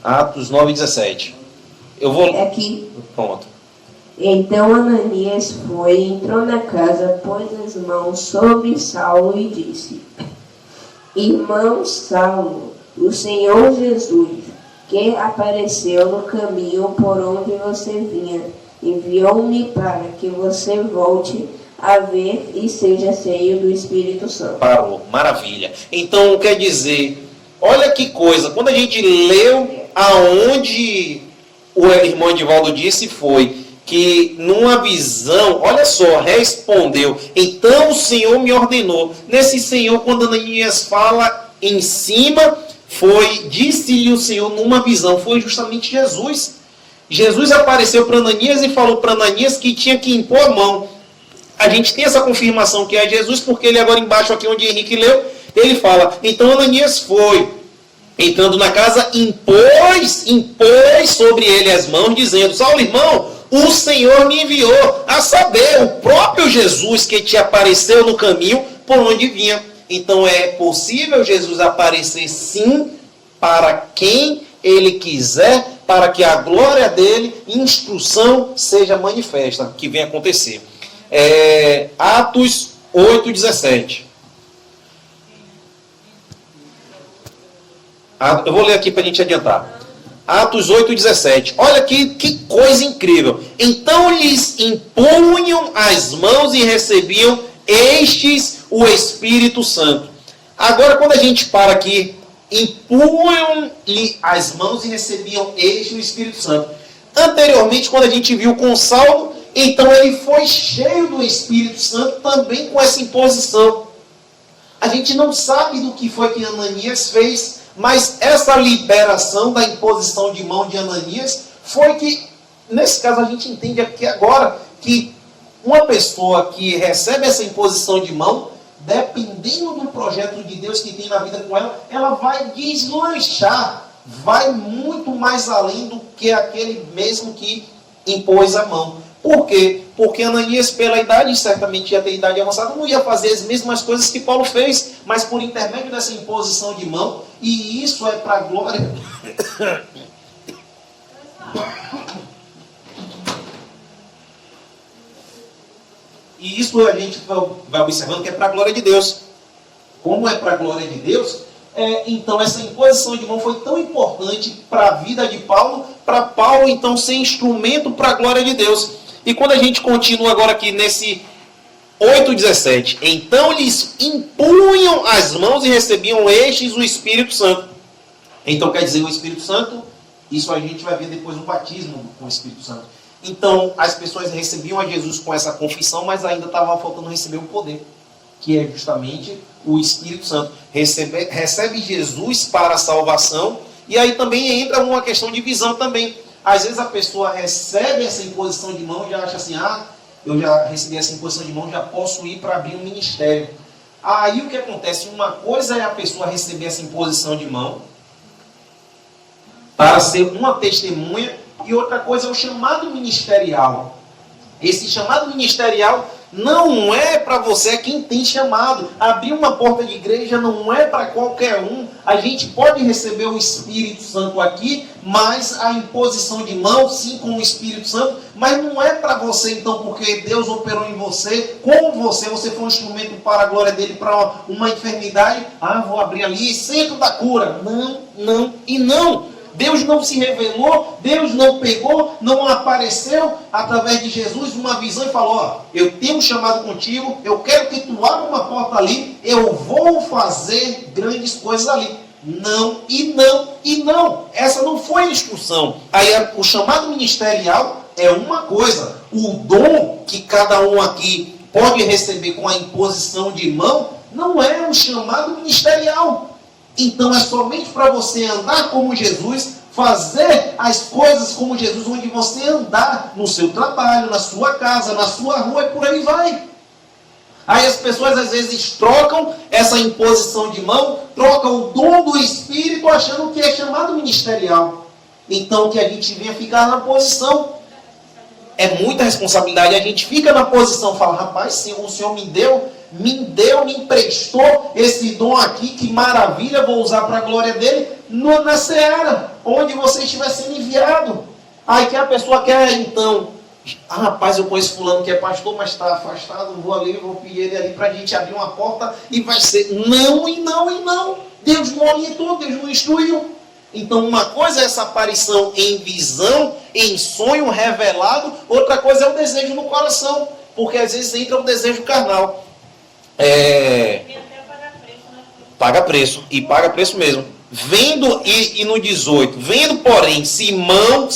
Atos 9, 17. Eu vou... Aqui. Pronto. Então Ananias foi, entrou na casa, pôs as mãos sobre Saulo e disse: Irmão Saulo, o Senhor Jesus, que apareceu no caminho por onde você vinha, enviou-me para que você volte a ver e seja cheio do Espírito Santo. Parou, maravilha. Então quer dizer, olha que coisa, quando a gente leu aonde o irmão Edivaldo disse foi que numa visão, olha só, respondeu, então o Senhor me ordenou. Nesse Senhor, quando Ananias fala em cima, disse-lhe o Senhor numa visão, foi justamente Jesus. Jesus apareceu para Ananias e falou para Ananias que tinha que impor a mão. A gente tem essa confirmação que é Jesus, porque ele agora embaixo, aqui onde Henrique leu, ele fala, então Ananias foi, entrando na casa, impôs sobre ele as mãos, dizendo, Saulo, irmão, o Senhor me enviou, a saber, o próprio Jesus que te apareceu no caminho por onde vinha. Então é possível Jesus aparecer sim para quem ele quiser, para que a glória dele, instrução, seja manifesta, que venha acontecer. Atos 8, 17. Eu vou ler aqui para a gente adiantar. Atos 8, 17. Olha aqui que coisa incrível. Então lhes impunham as mãos e recebiam estes o Espírito Santo. Agora, quando a gente para aqui, impunham-lhe as mãos e recebiam estes o Espírito Santo. Anteriormente, quando a gente viu com Saulo, então ele foi cheio do Espírito Santo também com essa imposição. A gente não sabe do que foi que Ananias fez, mas essa liberação da imposição de mão de Ananias foi que, nesse caso a gente entende aqui agora, que uma pessoa que recebe essa imposição de mão, dependendo do projeto de Deus que tem na vida com ela, ela vai deslanchar, vai muito mais além do que aquele mesmo que impôs a mão. Por quê? Porque Ananias, pela idade, certamente ia ter idade avançada, não ia fazer as mesmas coisas que Paulo fez, mas por intermédio dessa imposição de mão, e isso é para a glória. E isso a gente vai observando que é para a glória de Deus. Como é para a glória de Deus, então essa imposição de mão foi tão importante para a vida de Paulo, para Paulo então ser instrumento para a glória de Deus. E quando a gente continua agora aqui nesse 8,17, então lhes impunham as mãos e recebiam estes o Espírito Santo. Então quer dizer, o Espírito Santo, isso a gente vai ver depois no batismo com o Espírito Santo. Então as pessoas recebiam a Jesus com essa confissão, mas ainda estava faltando receber o poder, que é justamente o Espírito Santo. Recebe Jesus para a salvação, e aí também entra uma questão de visão também. Às vezes a pessoa recebe essa imposição de mão e já acha assim, eu já recebi essa imposição de mão, já posso ir para abrir um ministério. Aí o que acontece? Uma coisa é a pessoa receber essa imposição de mão para ser uma testemunha, e outra coisa é o chamado ministerial. Esse chamado ministerial não é para você quem tem chamado. Abrir uma porta de igreja não é para qualquer um. A gente pode receber o Espírito Santo aqui, mas a imposição de mão, sim, com o Espírito Santo, mas não é para você, então, porque Deus operou em você, com você foi um instrumento para a glória dele, para uma enfermidade. Vou abrir ali, centro da cura. Não, não e não. Deus não se revelou, Deus não pegou, não apareceu através de Jesus uma visão e falou, eu tenho um chamado contigo, eu quero que tu abra uma porta ali, eu vou fazer grandes coisas ali. Não, e não, e não. Essa não foi a instrução. Aí o chamado ministerial é uma coisa. O dom que cada um aqui pode receber com a imposição de mão não é um chamado ministerial. Então é somente para você andar como Jesus, fazer as coisas como Jesus, onde você andar no seu trabalho, na sua casa, na sua rua, e por aí vai. Aí as pessoas às vezes trocam essa imposição de mão, trocam o dom do Espírito achando que é chamado ministerial. Então que a gente venha ficar na posição. É muita responsabilidade. A gente fica na posição, fala, rapaz, se o Senhor me emprestou esse dom aqui, que maravilha, vou usar para a glória dele, na seara, onde você estiver sendo enviado. Aí que a pessoa quer, então, rapaz, eu conheço fulano que é pastor, mas está afastado, vou ali, vou pedir ele ali para a gente abrir uma porta e vai ser. Não, e não, e não. Deus não orientou, Deus não instruiu. Então uma coisa é essa aparição em visão, em sonho revelado, outra coisa é o desejo no coração, porque às vezes entra o desejo carnal. Paga preço, e paga preço mesmo. Vendo, e no 18, vendo porém Simão,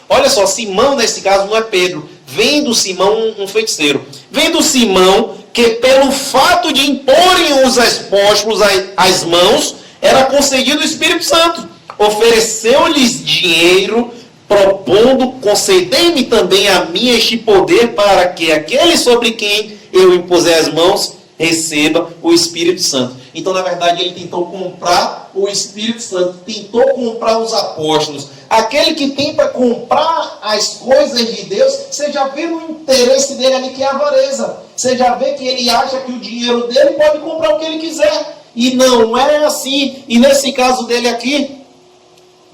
olha só, Simão nesse caso não é Pedro, vendo Simão um feiticeiro, vendo Simão que pelo fato de imporem os apóstolos as mãos, era concedido o Espírito Santo, ofereceu-lhes dinheiro, propondo, concedei-me também a mim este poder, para que aquele sobre quem eu impuser as mãos receba o Espírito Santo. Então, na verdade, ele tentou comprar o Espírito Santo, tentou comprar os apóstolos. Aquele que tenta comprar as coisas de Deus, você já vê no interesse dele ali que é a avareza. Você já vê que ele acha que o dinheiro dele pode comprar o que ele quiser. E não é assim. E nesse caso dele aqui,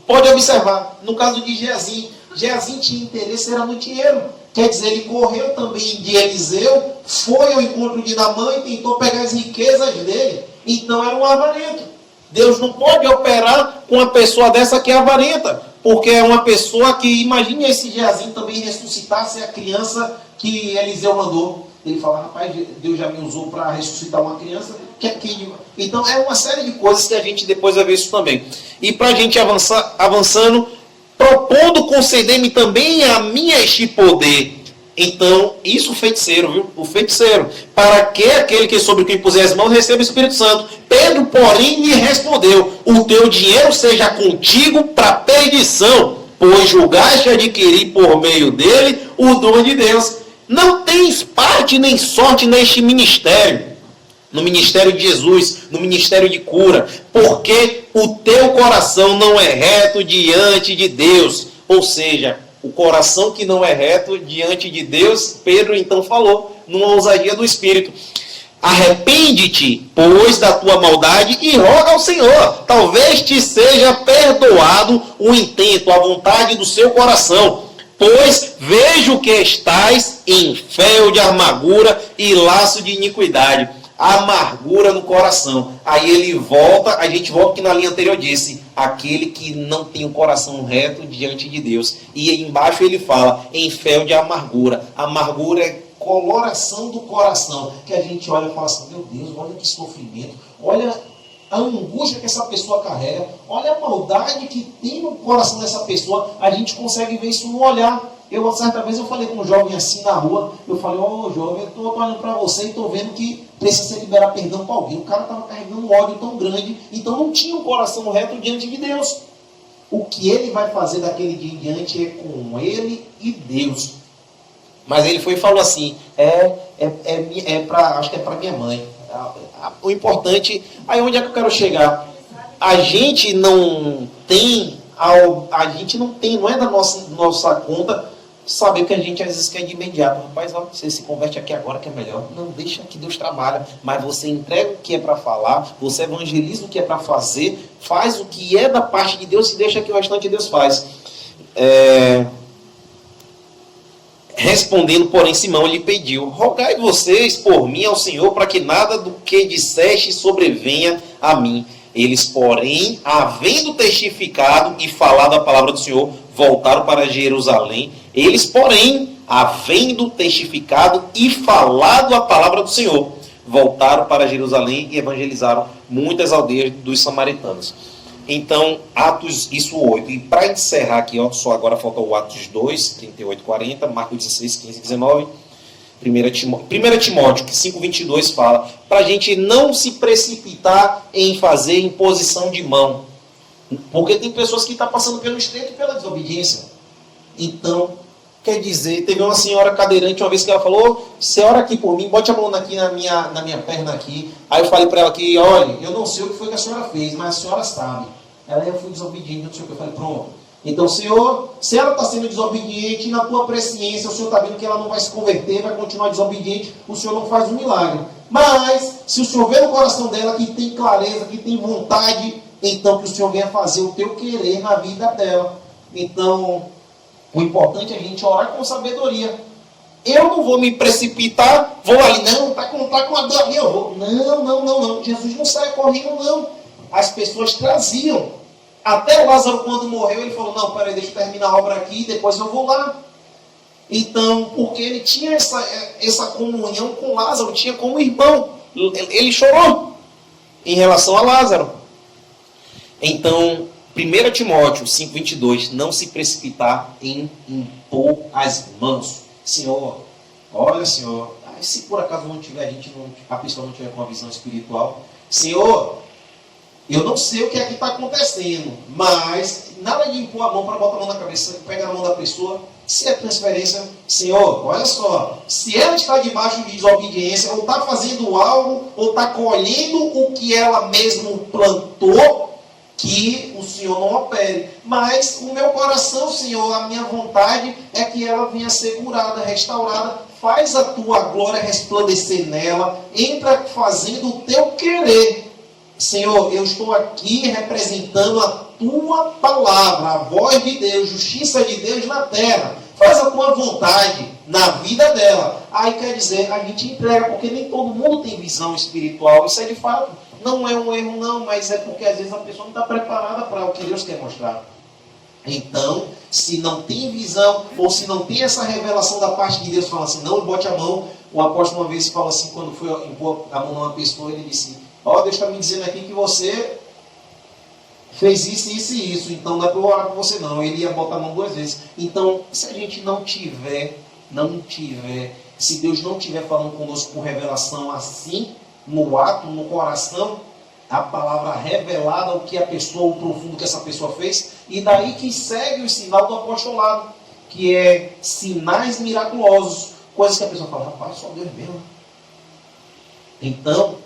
pode observar, no caso de Geazim tinha interesse, era no dinheiro. Quer dizer, ele correu também de Eliseu, foi ao encontro de Naamã e tentou pegar as riquezas dele. Então era um avarento. Deus não pode operar com uma pessoa dessa que é avarenta, porque é uma pessoa que, imagine esse Geazim também ressuscitasse a criança que Eliseu mandou. Ele fala, rapaz, Deus já me usou para ressuscitar uma criança. Então é uma série de coisas que a gente depois vai ver isso também. E para a gente avançando, propondo conceder-me também a mim este poder. Então, isso o feiticeiro, viu? O feiticeiro. Para que aquele que sobre quem puser as mãos receba o Espírito Santo. Pedro, porém, lhe respondeu, o teu dinheiro seja contigo para perdição, pois julgaste adquirir por meio dele o dom de Deus. Não tens parte nem sorte neste ministério, no ministério de Jesus, no ministério de cura, porque o teu coração não é reto diante de Deus. Ou seja, o coração que não é reto diante de Deus, Pedro então falou, numa ousadia do Espírito. Arrepende-te, pois, da tua maldade e roga ao Senhor. Talvez te seja perdoado o intento, a vontade do seu coração. Pois vejo que estás em fel de amargura e laço de iniquidade. Amargura no coração. Aí ele volta, a gente volta que na linha anterior disse, aquele que não tem o coração reto diante de Deus. E aí embaixo ele fala, em fel de amargura. Amargura é coloração do coração, que a gente olha e fala assim, meu Deus, olha que sofrimento, olha a angústia que essa pessoa carrega, olha a maldade que tem no coração dessa pessoa. A gente consegue ver isso no olhar. Certa vez eu falei com um jovem assim na rua, eu falei, jovem, eu estou olhando para você e estou vendo que precisa liberar perdão para alguém. O cara estava carregando um ódio tão grande, então não tinha um coração reto diante de Deus. O que ele vai fazer daquele dia em diante é com ele e Deus. Mas ele foi e falou assim, acho que é para minha mãe. O importante, aí onde é que eu quero chegar? A gente não tem, não é da nossa conta saber o que a gente às vezes quer de imediato. Rapaz, ó, você se converte aqui agora que é melhor. Não, deixa que Deus trabalha. Mas você entrega o que é para falar, você evangeliza o que é para fazer, faz o que é da parte de Deus e deixa que o restante Deus faz. Respondendo, porém, Simão lhe pediu, rogai vocês por mim ao Senhor, para que nada do que disseste sobrevenha a mim. Eles, porém, havendo testificado e falado a palavra do Senhor, voltaram para Jerusalém. Eles, porém, havendo testificado e falado a palavra do Senhor, voltaram para Jerusalém e evangelizaram muitas aldeias dos samaritanos. Então, Atos, isso 8. E para encerrar aqui, só agora falta o Atos 2, 38, 40, Marcos 16, 15, 19, 1 Timóteo, que 5:22 fala, para a gente não se precipitar em fazer imposição de mão. Porque tem pessoas que estão passando pelo estreito e pela desobediência. Então, Quer dizer, teve uma senhora cadeirante uma vez que ela falou, você ora aqui por mim, bote a mão aqui na minha perna aqui. Aí eu falei para ela que, olha, eu não sei o que foi que a senhora fez, mas a senhora sabe. Eu fui desobediente, não sei o que. Eu falei, pronto. Então, Senhor, se ela está sendo desobediente, na tua presciência, o Senhor está vendo que ela não vai se converter, vai continuar desobediente, o Senhor não faz um milagre. Mas, se o Senhor vê no coração dela que tem clareza, que tem vontade, então que o Senhor venha fazer o teu querer na vida dela. Então, o importante é a gente orar com sabedoria. Eu não vou me precipitar, vou ali, não, está com a dor ali, eu vou. Não. Jesus não sai correndo, não. As pessoas traziam. Até Lázaro, quando morreu, ele falou, não, peraí, deixa eu terminar a obra aqui, depois eu vou lá. Então, porque ele tinha essa comunhão com Lázaro, tinha como irmão. Ele chorou em relação a Lázaro. Então, 1 Timóteo 5,22, não se precipitar em impor as mãos. Senhor, olha, Senhor, se por acaso não tiver, a pessoa não tiver com uma visão espiritual, Senhor, eu não sei o que é que está acontecendo, mas nada de impor a mão para botar a mão na cabeça, pegar a mão da pessoa. Se é transferência, Senhor, olha só, se ela está debaixo de desobediência, ou está fazendo algo, ou está colhendo o que ela mesma plantou, que o Senhor não opere. Mas o meu coração, Senhor, a minha vontade é que ela venha ser curada, restaurada. Faz a tua glória resplandecer nela, entra fazendo o teu querer. Senhor, eu estou aqui representando a tua palavra, a voz de Deus, justiça de Deus na terra. Faz a tua vontade na vida dela. Aí quer dizer, a gente entrega, porque nem todo mundo tem visão espiritual. Isso é de fato, não é um erro não, mas é porque às vezes a pessoa não está preparada para o que Deus quer mostrar. Então, se não tem visão, ou se não tem essa revelação da parte de Deus, fala assim, não bote a mão. O apóstolo uma vez fala assim, quando foi impor a mão numa pessoa, ele disse, Deus está me dizendo aqui que você fez isso, isso e isso, então não é para eu orar por você não. Ele ia botar a mão 2 vezes. Então, se a gente não tiver, se Deus não estiver falando conosco com revelação assim, no ato, no coração, a palavra revelada, o que a pessoa, o profundo que essa pessoa fez, e daí que segue o sinal do apostolado, que é sinais miraculosos, coisas que a pessoa fala, rapaz, só Deus mesmo. Então,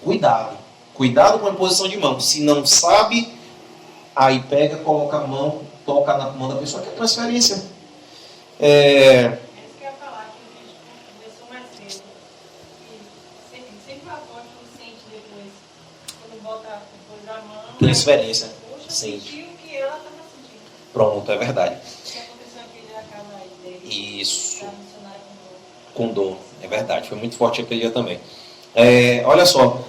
cuidado com a imposição de mão. Se não sabe, aí pega, coloca a mão, toca na mão da pessoa, que é transferência. Isso que eu ia falar, que a gente começou mais cedo. E sempre o apóstolo sente depois, quando bota depois a mão. Transferência. Puxa, Sim. sentiu o que ela estava sentindo. Pronto, é verdade. O que aconteceu aquele da casa dele. Isso. Da missionária Com dor. É verdade, foi muito forte aquele dia também. Olha só,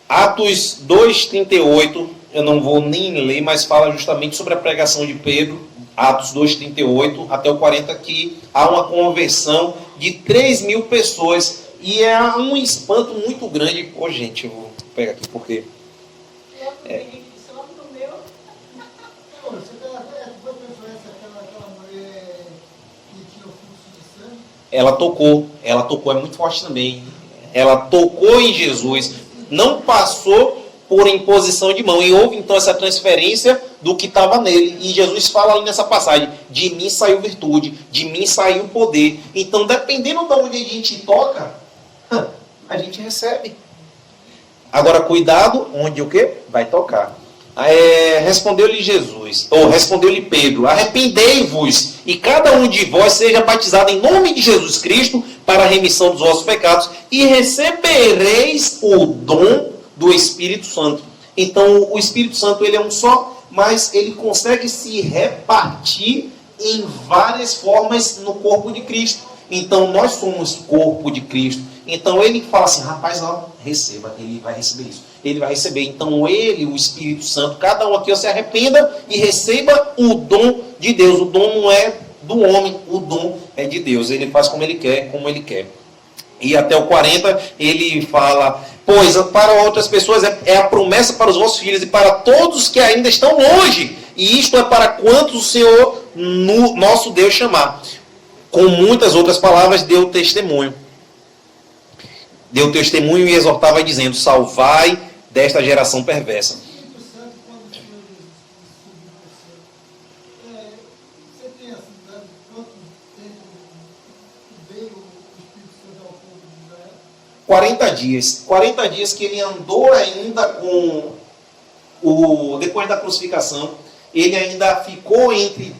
Atos 2,38, eu não vou nem ler, mas fala justamente sobre a pregação de Pedro, Atos 2,38 até o 40, que há uma conversão de 3.000 pessoas, e é um espanto muito grande. Gente, eu vou pegar aqui porque... Só no meu. Você foi referência àquela mulher que tinha o fluxo de sangue? ela tocou, é muito forte também. Ela tocou em Jesus, não passou por imposição de mão, e houve então essa transferência do que estava nele. E Jesus fala ali nessa passagem, de mim saiu virtude, de mim saiu poder. Então, dependendo de onde a gente toca, a gente recebe. Agora, cuidado, onde o quê? Vai tocar. Respondeu-lhe Jesus, ou respondeu-lhe Pedro, arrependei-vos, e cada um de vós seja batizado em nome de Jesus Cristo, para a remissão dos vossos pecados, e recebereis o dom do Espírito Santo. Então, o Espírito Santo, ele é um só, mas ele consegue se repartir em várias formas no corpo de Cristo. Então, nós somos corpo de Cristo. Então, ele fala assim, rapaz, ó, receba, ele vai receber isso. Ele vai receber. Então, ele, o Espírito Santo, cada um aqui, se arrependa e receba o dom de Deus. O dom não é do homem, o dom é de Deus. Ele faz como ele quer, como ele quer. E até o 40, ele fala, pois para outras pessoas é a promessa para os vossos filhos e para todos que ainda estão longe. E isto é para quantos o Senhor, nosso Deus, chamar. Com muitas outras palavras, deu testemunho. Deu testemunho e exortava dizendo, salvai desta geração perversa. O Espírito Santo, quando o Senhor subiu ao céu, você tem assim, quanto 40 dias. 40 dias que ele andou ainda depois da crucificação, ele ainda ficou entre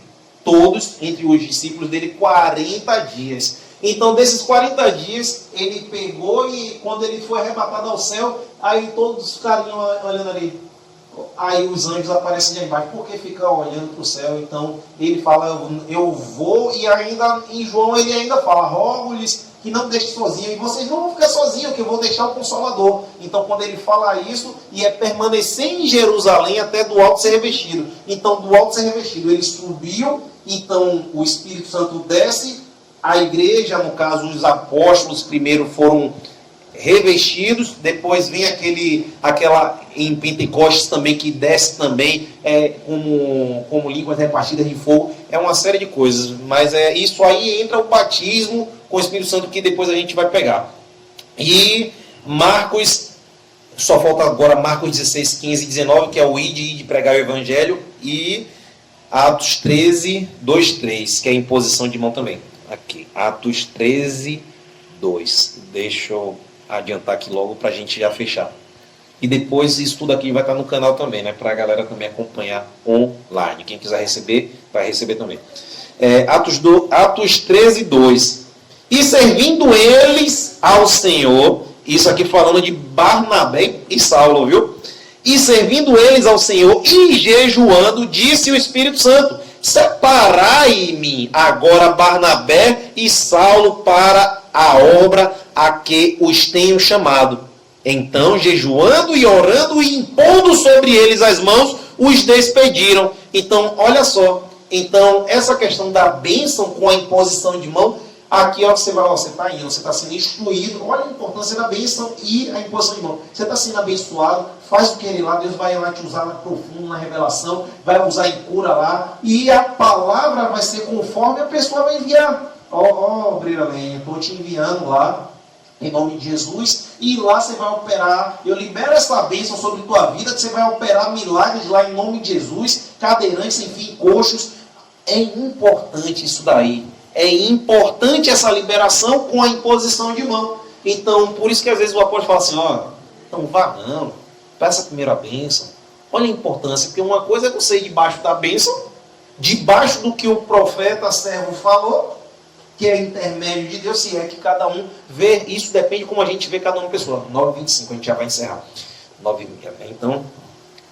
todos, entre os discípulos dele, 40 dias. Então, desses 40 dias, ele pegou e quando ele foi arrebatado ao céu, aí todos ficaram olhando ali. Aí os anjos aparecem ali embaixo, porque fica olhando para o céu. Então, ele fala, eu vou, e ainda em João ele ainda fala, rogo-lhes que não deixe sozinho, e vocês não vão ficar sozinhos, que eu vou deixar o Consolador. Então, quando ele fala isso, e é permanecer em Jerusalém até do alto ser revestido. Então, do alto ser revestido, ele subiu, então o Espírito Santo desce, a igreja, no caso os apóstolos, primeiro foram revestidos, depois vem aquela em Pentecostes também, que desce também como línguas repartidas de fogo, é uma série de coisas, mas isso aí entra o batismo com o Espírito Santo, que depois a gente vai pegar. E Marcos, só falta agora Marcos 16, 15 e 19, que é o ide de pregar o Evangelho, e Atos 13, 2, 3, que é a imposição de mão também. Aqui, Atos 13, 2. Deixa eu adiantar aqui logo para a gente já fechar. E depois isso tudo aqui vai estar no canal também, né? Para a galera também acompanhar online. Quem quiser receber, vai receber também. Atos 13, 2. E servindo eles ao Senhor, isso aqui falando de Barnabé e Saulo, viu? E servindo eles ao Senhor e jejuando, disse o Espírito Santo, separai-me agora Barnabé e Saulo para a obra a que os tenho chamado. Então, jejuando e orando e impondo sobre eles as mãos, os despediram. Então, olha só. Então, essa questão da bênção com a imposição de mão, aqui ó, você está indo, você está sendo instruído. Olha a importância da bênção e a imposição de mão. Você está sendo abençoado, faz o que ele lá, Deus vai lá te usar na profundo, na revelação, vai usar em cura lá, e a palavra vai ser conforme a pessoa vai enviar. Brilhalenha, estou te enviando lá, em nome de Jesus, e lá você vai operar, eu libero essa bênção sobre a tua vida, que você vai operar milagres lá em nome de Jesus, cadeirantes, enfim, coxos. É importante isso daí. É importante essa liberação com a imposição de mão. Então, por isso que às vezes o apóstolo fala assim, então vá não, peça a primeira bênção. Olha a importância, porque uma coisa é você ir debaixo da bênção, debaixo do que o profeta servo falou, que é intermédio de Deus, se é que cada um vê, isso depende de como a gente vê cada uma pessoa. 9h25, a gente já vai encerrar. 9h30, então...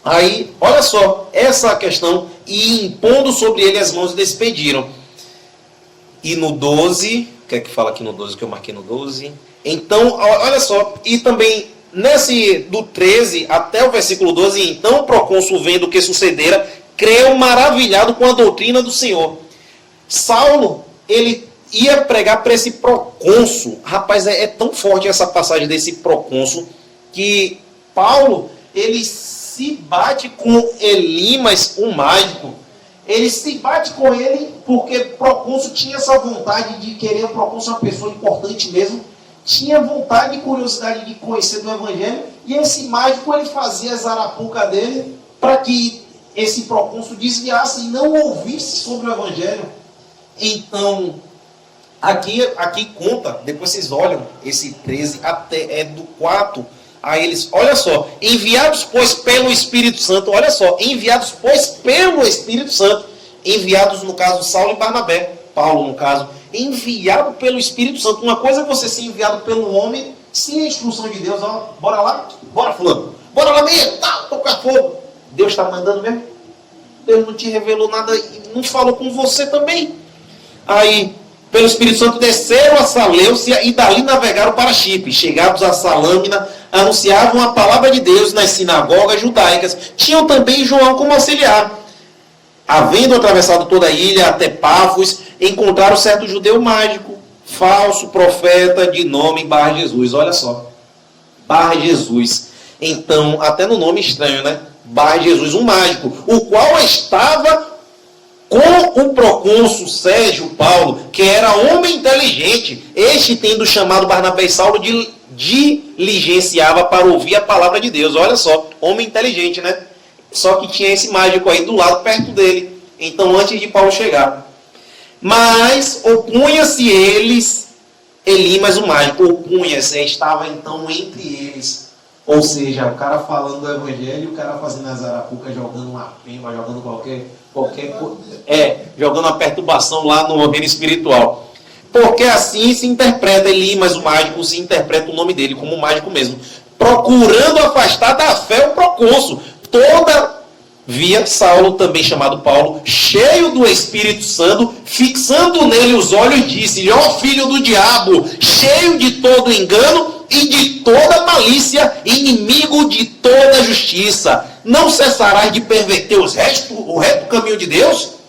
Aí, olha só, essa questão, e impondo sobre ele as mãos, despediram. E no 12, o que é que fala aqui no 12, que eu marquei no 12? Então, olha só, e também do 13 até o versículo 12, então o procônsul, vendo o que sucedera, creu maravilhado com a doutrina do Senhor. Saulo, ele ia pregar para esse procônsul. Rapaz, é tão forte essa passagem desse procônsul, que Paulo, ele se bate com Elimas, o mágico. Ele se bate com ele porque o procônsul tinha essa vontade de querer, o procônsul é uma pessoa importante mesmo, tinha vontade e curiosidade de conhecer do Evangelho, e esse mágico ele fazia as arapucas dele para que esse procônsul desviasse e não ouvisse sobre o Evangelho. Então, aqui conta, depois vocês olham esse 13 até do 4, a eles, olha só, enviados pois pelo Espírito Santo, olha só, enviados pois pelo Espírito Santo, enviados no caso Saulo e Barnabé, Paulo no caso, enviado pelo Espírito Santo. Uma coisa é você ser enviado pelo homem, sem a instrução de Deus, bora lá, bora fulano, bora lá mesmo, tocar fogo. Deus está mandando mesmo? Deus não te revelou nada, não falou com você também. Aí, pelo Espírito Santo desceram a Salêucia e dali navegaram para Chipre. Chegados a Salâmina, anunciavam a palavra de Deus nas sinagogas judaicas. Tinham também João como auxiliar. Havendo atravessado toda a ilha até Pafos, encontraram certo judeu mágico, falso profeta de nome Bar Jesus. Olha só, Bar Jesus. Então, até no nome estranho, né? Bar Jesus, um mágico, o qual estava com o procônsul Sérgio Paulo, que era homem inteligente. Este, tendo chamado Barnabé e Saulo, diligenciava para ouvir a palavra de Deus. Olha só, homem inteligente, né? Só que tinha esse mágico aí do lado, perto dele. Então, antes de Paulo chegar. Mas opunha-se eles Elimas o mágico, ou Cunhas, estava então entre eles. Ou seja, o cara falando do evangelho e o cara fazendo as arapucas, jogando uma pemba, jogando qualquer coisa. Jogando uma perturbação lá no reino espiritual. Porque assim se interpreta Elimas o mágico, se interpreta o nome dele como mágico mesmo. Procurando afastar da fé o procônsul. Todavia, Saulo, também chamado Paulo, cheio do Espírito Santo, fixando nele os olhos, disse-lhe: ó filho do diabo, cheio de todo engano e de toda malícia, inimigo de toda justiça, não cessarás de perverter o reto caminho de Deus?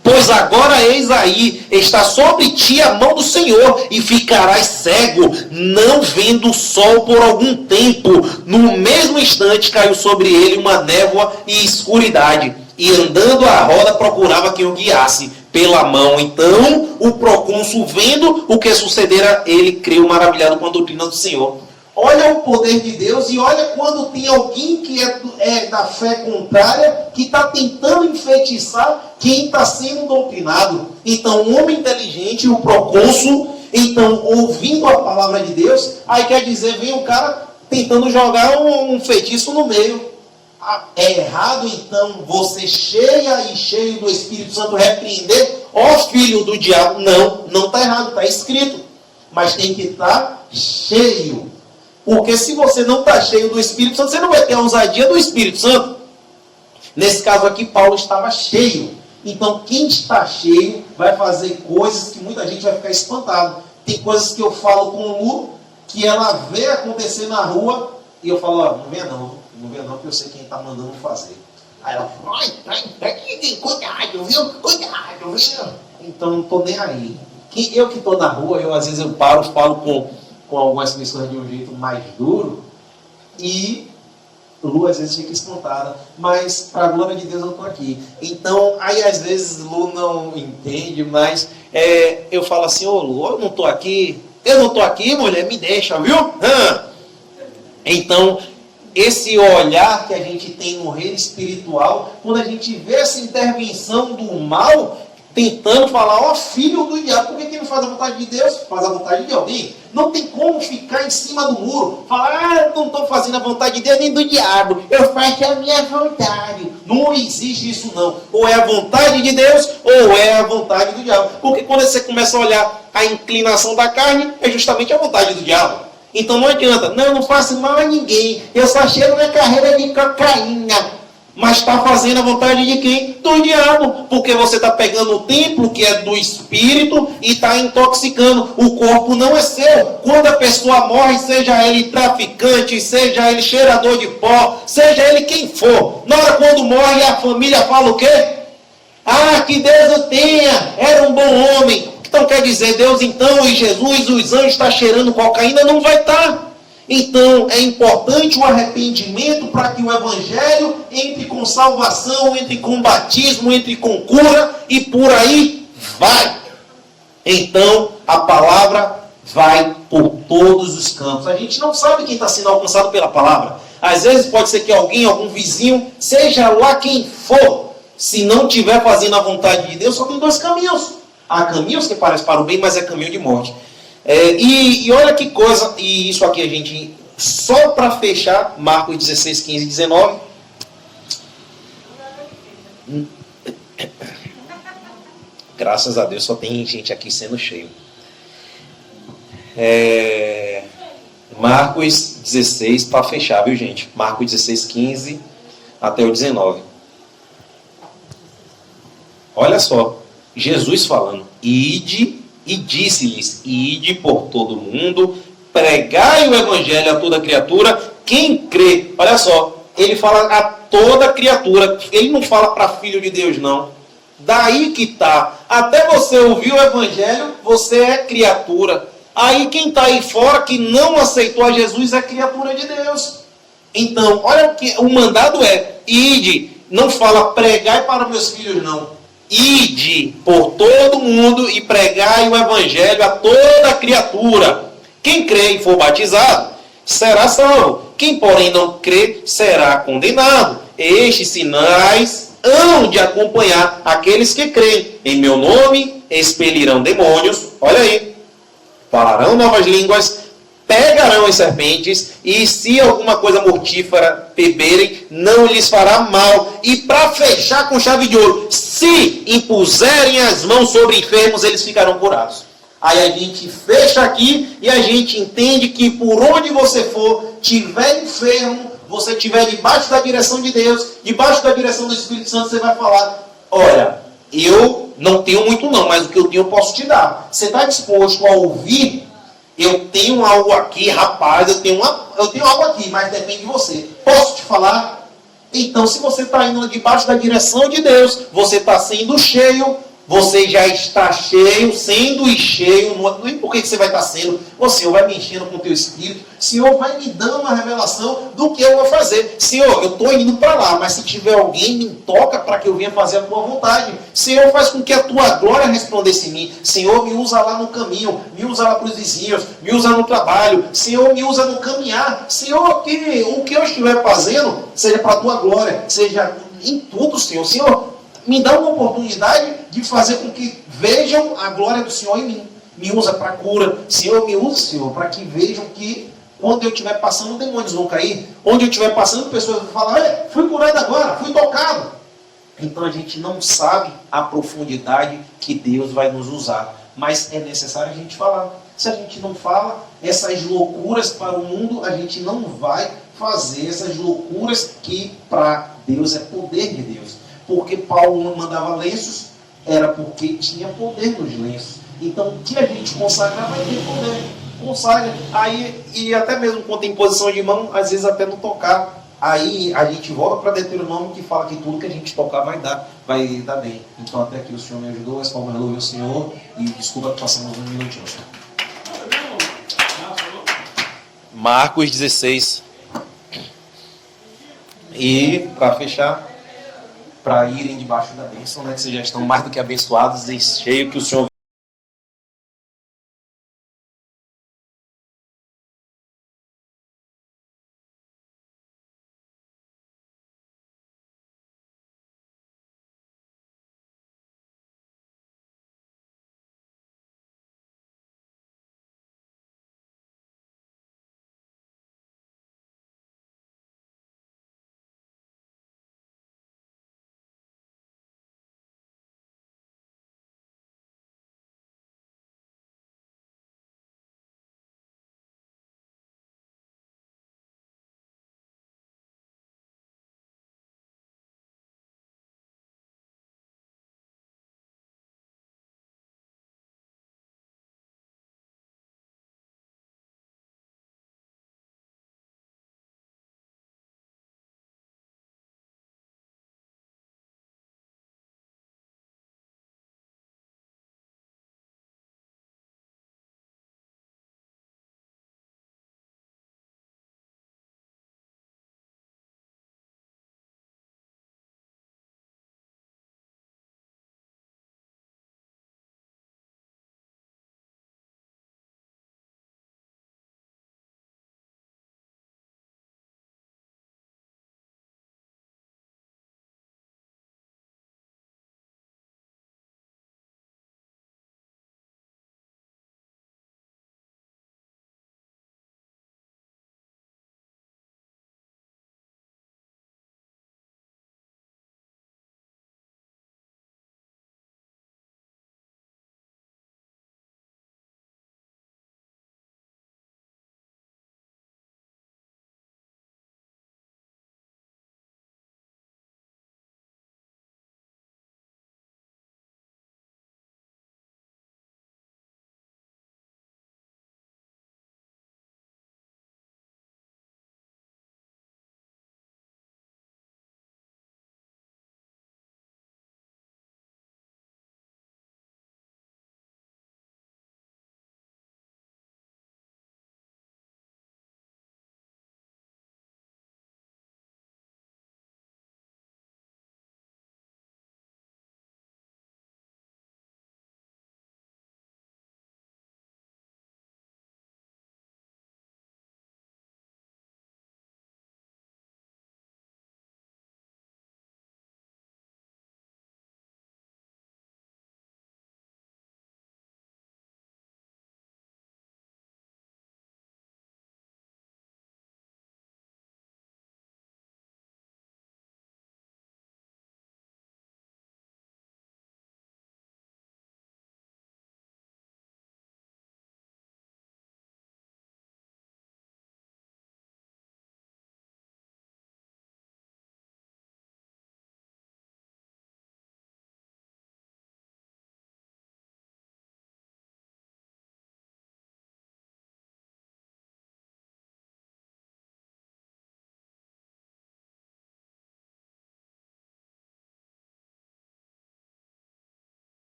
Pois agora, eis aí, está sobre ti a mão do Senhor, e ficarás cego, não vendo o sol por algum tempo. No mesmo instante caiu sobre ele uma névoa e escuridade, e andando à roda procurava quem o guiasse pela mão. Então o procônsul, vendo o que sucedera, ele creu maravilhado com a doutrina do Senhor. Olha o poder de Deus, e olha quando tem alguém que é da fé contrária, que está tentando enfeitiçar quem está sendo doutrinado. Então, um homem inteligente, o procônsul, então, ouvindo a palavra de Deus, aí quer dizer, vem um cara tentando jogar um feitiço no meio. É errado, então, você cheia e cheio do Espírito Santo repreender, ó filho do diabo? Não está errado, está escrito. Mas tem que estar cheio. Porque se você não está cheio do Espírito Santo, você não vai ter a ousadia do Espírito Santo. Nesse caso aqui, Paulo estava cheio. Então, quem está cheio vai fazer coisas que muita gente vai ficar espantado. Tem coisas que eu falo com o Lu, que ela vê acontecer na rua, e eu falo: ó, não venha não, porque eu sei quem está mandando fazer. Aí ela fala: cuidado, viu? Cuidado, viu? Então, não estou nem aí. Eu que estou na rua, às vezes eu falo com algumas pessoas de um jeito mais duro, e Lu às vezes fica espantada, mas para a glória de Deus eu estou aqui. Então, aí às vezes Lu não entende, mas eu falo assim: ô Lu, eu não estou aqui, mulher, me deixa, viu? Então, esse olhar que a gente tem no reino espiritual, quando a gente vê essa intervenção do mal, tentando falar: ó filho do diabo, por que não faz a vontade de Deus? Faz a vontade de alguém. Não tem como ficar em cima do muro, falar: eu não estou fazendo a vontade de Deus nem do diabo, eu faço a minha vontade. Não existe isso não. Ou é a vontade de Deus, ou é a vontade do diabo. Porque quando você começa a olhar a inclinação da carne, é justamente a vontade do diabo. Então não adianta: não, eu não faço mal a ninguém, eu só chego na carreira de cocaína. Mas está fazendo a vontade de quem? Do diabo. Porque você está pegando o templo, que é do Espírito, e está intoxicando. O corpo não é seu. Quando a pessoa morre, seja ele traficante, seja ele cheirador de pó, seja ele quem for, na hora quando morre, a família fala o quê? Ah, que Deus o tenha, era um bom homem. Então quer dizer, Deus então e Jesus, os anjos estão cheirando cocaína? Não vai estar. Então, é importante o arrependimento para que o Evangelho entre com salvação, entre com batismo, entre com cura, e por aí vai. Então, a palavra vai por todos os campos. A gente não sabe quem está sendo alcançado pela palavra. Às vezes pode ser que alguém, algum vizinho, seja lá quem for, se não estiver fazendo a vontade de Deus, só tem dois caminhos. Há caminhos que parecem para o bem, mas é caminho de morte. E olha que coisa, e isso aqui a gente, só para fechar, Marcos 16, 15 e 19. Graças a Deus só tem gente aqui sendo cheio. Marcos 16, para fechar, viu gente? Marcos 16, 15 até o 19. Olha só, Jesus falando: ide. E disse-lhes: ide por todo mundo, pregai o evangelho a toda criatura. Quem crê, olha só, ele fala a toda criatura, ele não fala para filho de Deus não. Daí que tá, até você ouvir o evangelho, você é criatura. Aí quem está aí fora, que não aceitou a Jesus, é criatura de Deus. Então, olha o que o mandado é: ide. Não fala pregai para meus filhos não. Ide por todo mundo e pregai o evangelho a toda criatura. Quem crê e for batizado será salvo. Quem, porém, não crê será condenado. Estes sinais hão de acompanhar aqueles que creem. Em meu nome expelirão demônios. Olha aí. falarão novas línguas, pegarão as serpentes, e se alguma coisa mortífera beberem, não lhes fará mal. E para fechar com chave de ouro, se impuserem as mãos sobre enfermos, eles ficarão curados. Aí a gente fecha aqui e a gente entende que por onde você for, tiver enfermo, você estiver debaixo da direção de Deus, debaixo da direção do Espírito Santo, você vai falar: olha, eu não tenho muito não, mas o que eu tenho eu posso te dar. Você está disposto a ouvir? Eu tenho algo aqui, rapaz, eu tenho algo aqui, mas depende de você. Posso te falar? Então, se você está indo debaixo da direção de Deus, você está sendo cheio, você já está cheio, sendo cheio, não é porque você vai estar sendo, o Senhor vai me enchendo com o teu Espírito, o Senhor vai me dando uma revelação do que eu vou fazer. Senhor, eu estou indo para lá, mas se tiver alguém, me toca para que eu venha fazer a tua vontade. Senhor, faz com que a tua glória resplandeça em mim. Senhor, me usa lá no caminho, me usa lá para os vizinhos, me usa no trabalho. Senhor, me usa no caminhar. Senhor, que o que eu estiver fazendo seja para a tua glória, seja em tudo, Senhor. Senhor, me dá uma oportunidade de fazer com que vejam a glória do Senhor em mim. Me usa para cura. Senhor, me usa, Senhor, para que vejam que quando eu estiver passando, demônios vão cair. Onde eu estiver passando, pessoas vão falar: fui curado agora, fui tocado. Então a gente não sabe a profundidade que Deus vai nos usar. Mas é necessário a gente falar. Se a gente não fala, essas loucuras para o mundo, a gente não vai fazer essas loucuras que para Deus é poder de Deus. Porque Paulo não mandava lenços, era porque tinha poder nos lenços. Então, o que a gente consagrar vai ter poder. Consagra. Aí, e até mesmo quando tem posição de mão, às vezes até não tocar. Aí a gente volta para Deuteronômio que fala que tudo que a gente tocar vai dar bem. Então, até aqui o Senhor me ajudou, as palmas louvam o Senhor. E desculpa que passamos um minutinho. Marcos 16. E, para fechar, para irem debaixo da bênção, né, que vocês já estão mais do que abençoados e cheio que o Senhor